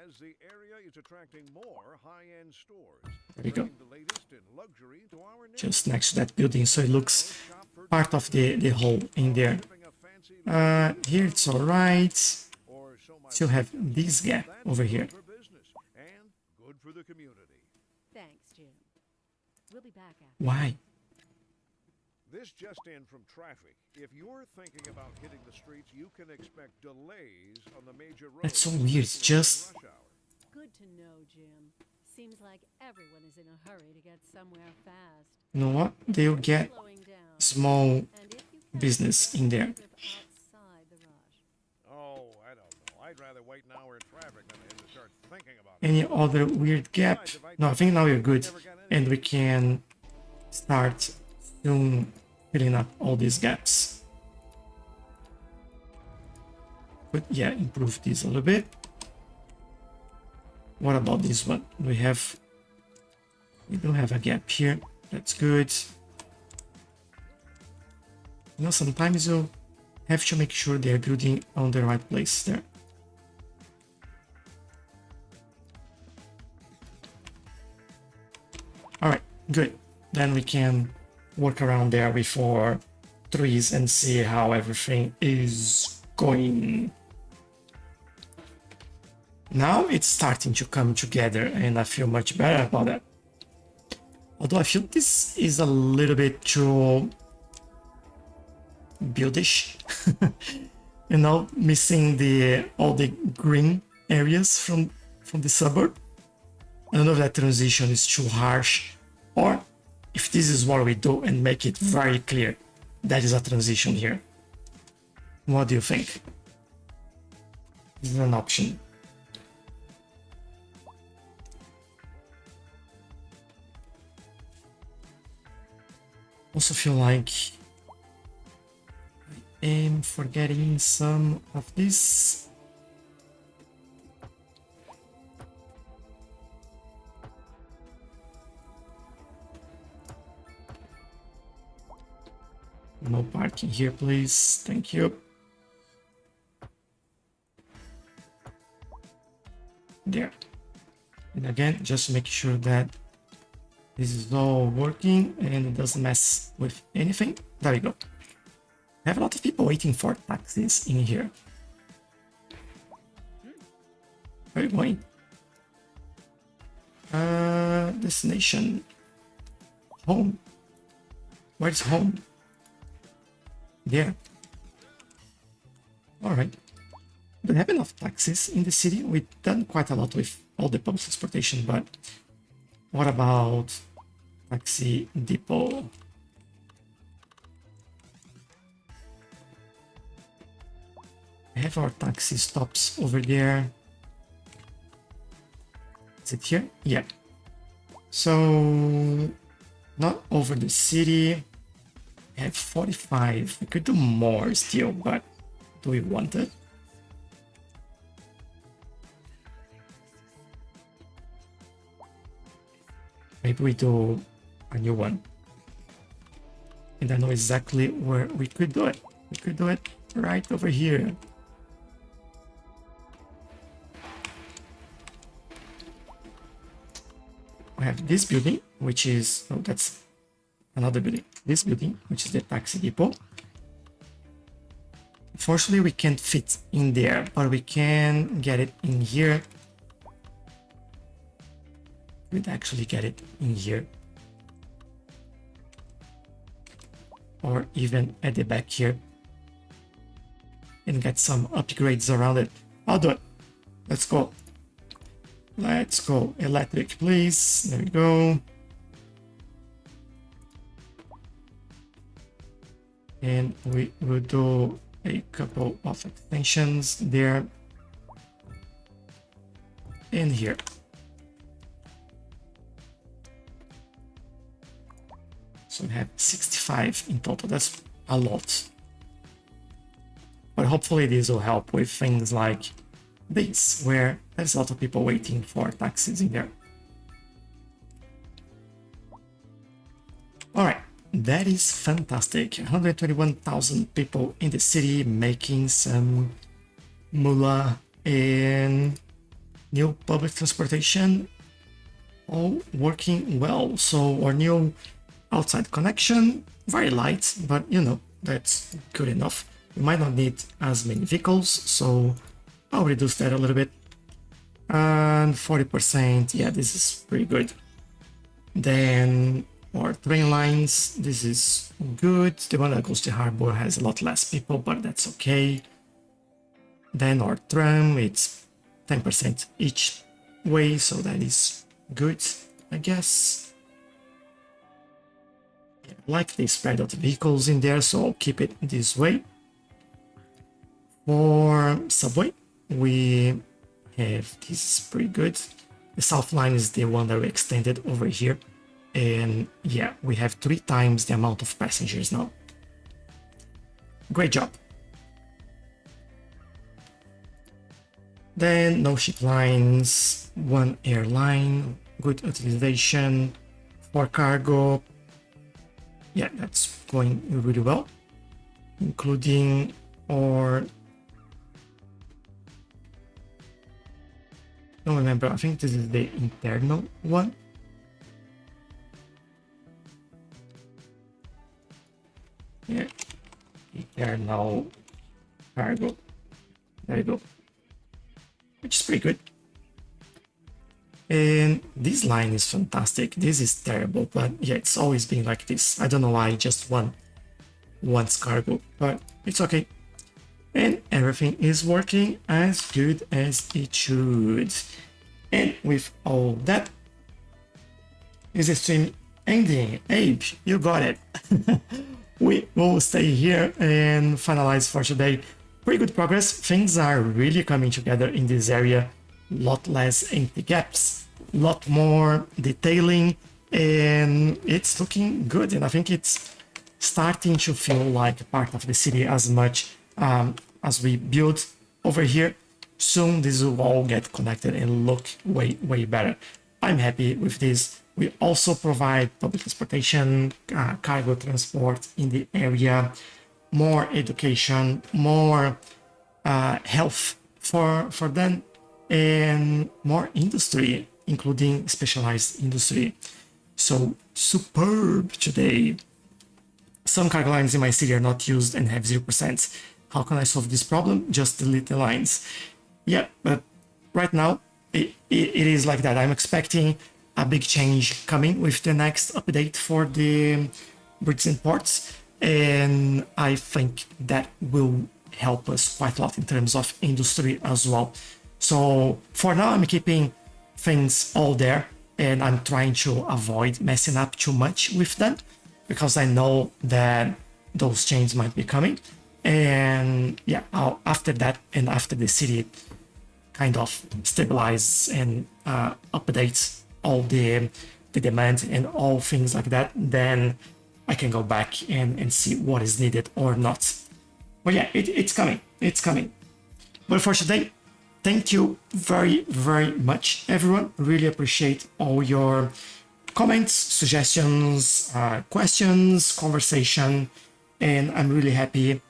as the area is attracting more high-end stores. there we go. Bringing the latest in luxury to our Just next to that building, so it looks shop for part of the hole in there. shipping a fancy Here it's all right. or so my Still have this gap That's over good here. for business and good for the community. Thanks, Jim. We'll be back after. Why? This just in from traffic. If you're thinking about hitting the streets, you can expect delays on the major roads. That's so weird. It's just Rush hour. Good to know, Jim. Seems like everyone is in a hurry to get somewhere fast. you know what? They'll get Slowing down. small And if you can, business in there. trip outside the rush. Oh, I don't know. I'd rather wait an hour in traffic than to start thinking about Any other weird gap? No, I think now we're good, and we can start soon filling up all these gaps. But yeah, improve this a little bit. What about this one? We do have a gap here. That's good. You know, sometimes you have to make sure they're building on the right place there. All right, good. Then we can work around there before trees and see how everything is going. Now it's starting to come together and I feel much better about that. Although I feel this is a little bit too buildish. You know, missing all the green areas from the suburb. I don't know if that transition is too harsh or if this is what we do and make it very clear that is a transition here. What do you think? This is an option. Also feel like I am forgetting some of this. No parking here, please. Thank you. There. And again, just make sure that this is all working and it doesn't mess with anything. There we go. I have a lot of people waiting for taxis in here. Where are you going? Destination. Home. Where's home? There. Alright. We don't have enough taxis in the city. We've done quite a lot with all the public transportation, but what about taxi depot? We have our taxi stops over there. Is it here? Yeah. So, not over the city. We have 45. We could do more still, but do we want it? Maybe we do a new one. And I know exactly where we could do it. We could do it right over here. We have this building, which is, oh, that's another building. This building, which is the taxi depot. Unfortunately, we can't fit in there, but we can get it in here. We'd actually get it in here. Or even at the back here. And get some upgrades around it. I'll do it. Let's go. Let's go. Electric, please. There we go. And we will do a couple of extensions there. and here. So we have 65 in total. That's a lot. But hopefully this will help with things like this, where there's a lot of people waiting for taxis in there. Alright, that is fantastic. 121,000 people in the city making some moolah and new public transportation all working well. So our new outside connection, very light, but you know, that's good enough. We might not need as many vehicles, so I'll reduce that a little bit. And 40%, yeah, this is pretty good. Then our train lines, this is good. The one that goes to Harbor has a lot less people, but that's okay. Then our tram, it's 10% each way, so that is good, I guess. Yeah, I like the spread of the vehicles in there, so I'll keep it this way. For subway, we have, this is pretty good. The South Line is the one that we extended over here. And yeah, we have 3 times the amount of passengers now. Great job. Then no ship lines, 1 airline, good utilization. For cargo, yeah, that's going really well, including our, I don't remember, I think this is the internal one. Yeah, internal cargo, there you go, which is pretty good. And this line is fantastic. This is terrible, but yeah, it's always been like this. I don't know why just one wants cargo, but it's okay. And everything is working as good as it should. And with all that, is the stream ending? Abe, you got it. We will stay here and finalize for today. Pretty good progress. Things are really coming together in this area. Lot less empty gaps, lot more detailing, and it's looking good. And I think it's starting to feel like part of the city as much as we build over here. Soon this will all get connected and look way better. I'm happy with this. We also provide public transportation, cargo transport in the area, more education, more health for them, and more industry, including specialized industry. So superb today. Some cargo lines in my city are not used and have 0%. How can I solve this problem? Just delete the lines. Yeah, but right now it is like that. I'm expecting a big change coming with the next update for the bridges and ports, and I think that will help us quite a lot in terms of industry as well. So for now, I'm keeping things all there, and I'm trying to avoid messing up too much with them, because I know that those changes might be coming. And yeah, after that, and after the city kind of stabilizes and updates all the demand and all things like that, then I can go back and see what is needed or not. But yeah, it's coming. It's coming. But for today, thank you very much, everyone. Really appreciate all your comments, suggestions, questions, conversation, and I'm really happy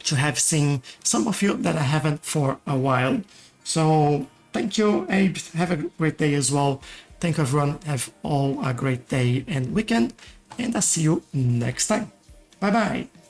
to have seen some of you that I haven't for a while. So thank you, Abe. Have a great day as well. Thank you, everyone. Have all a great day and weekend, and I'll see you next time. Bye bye.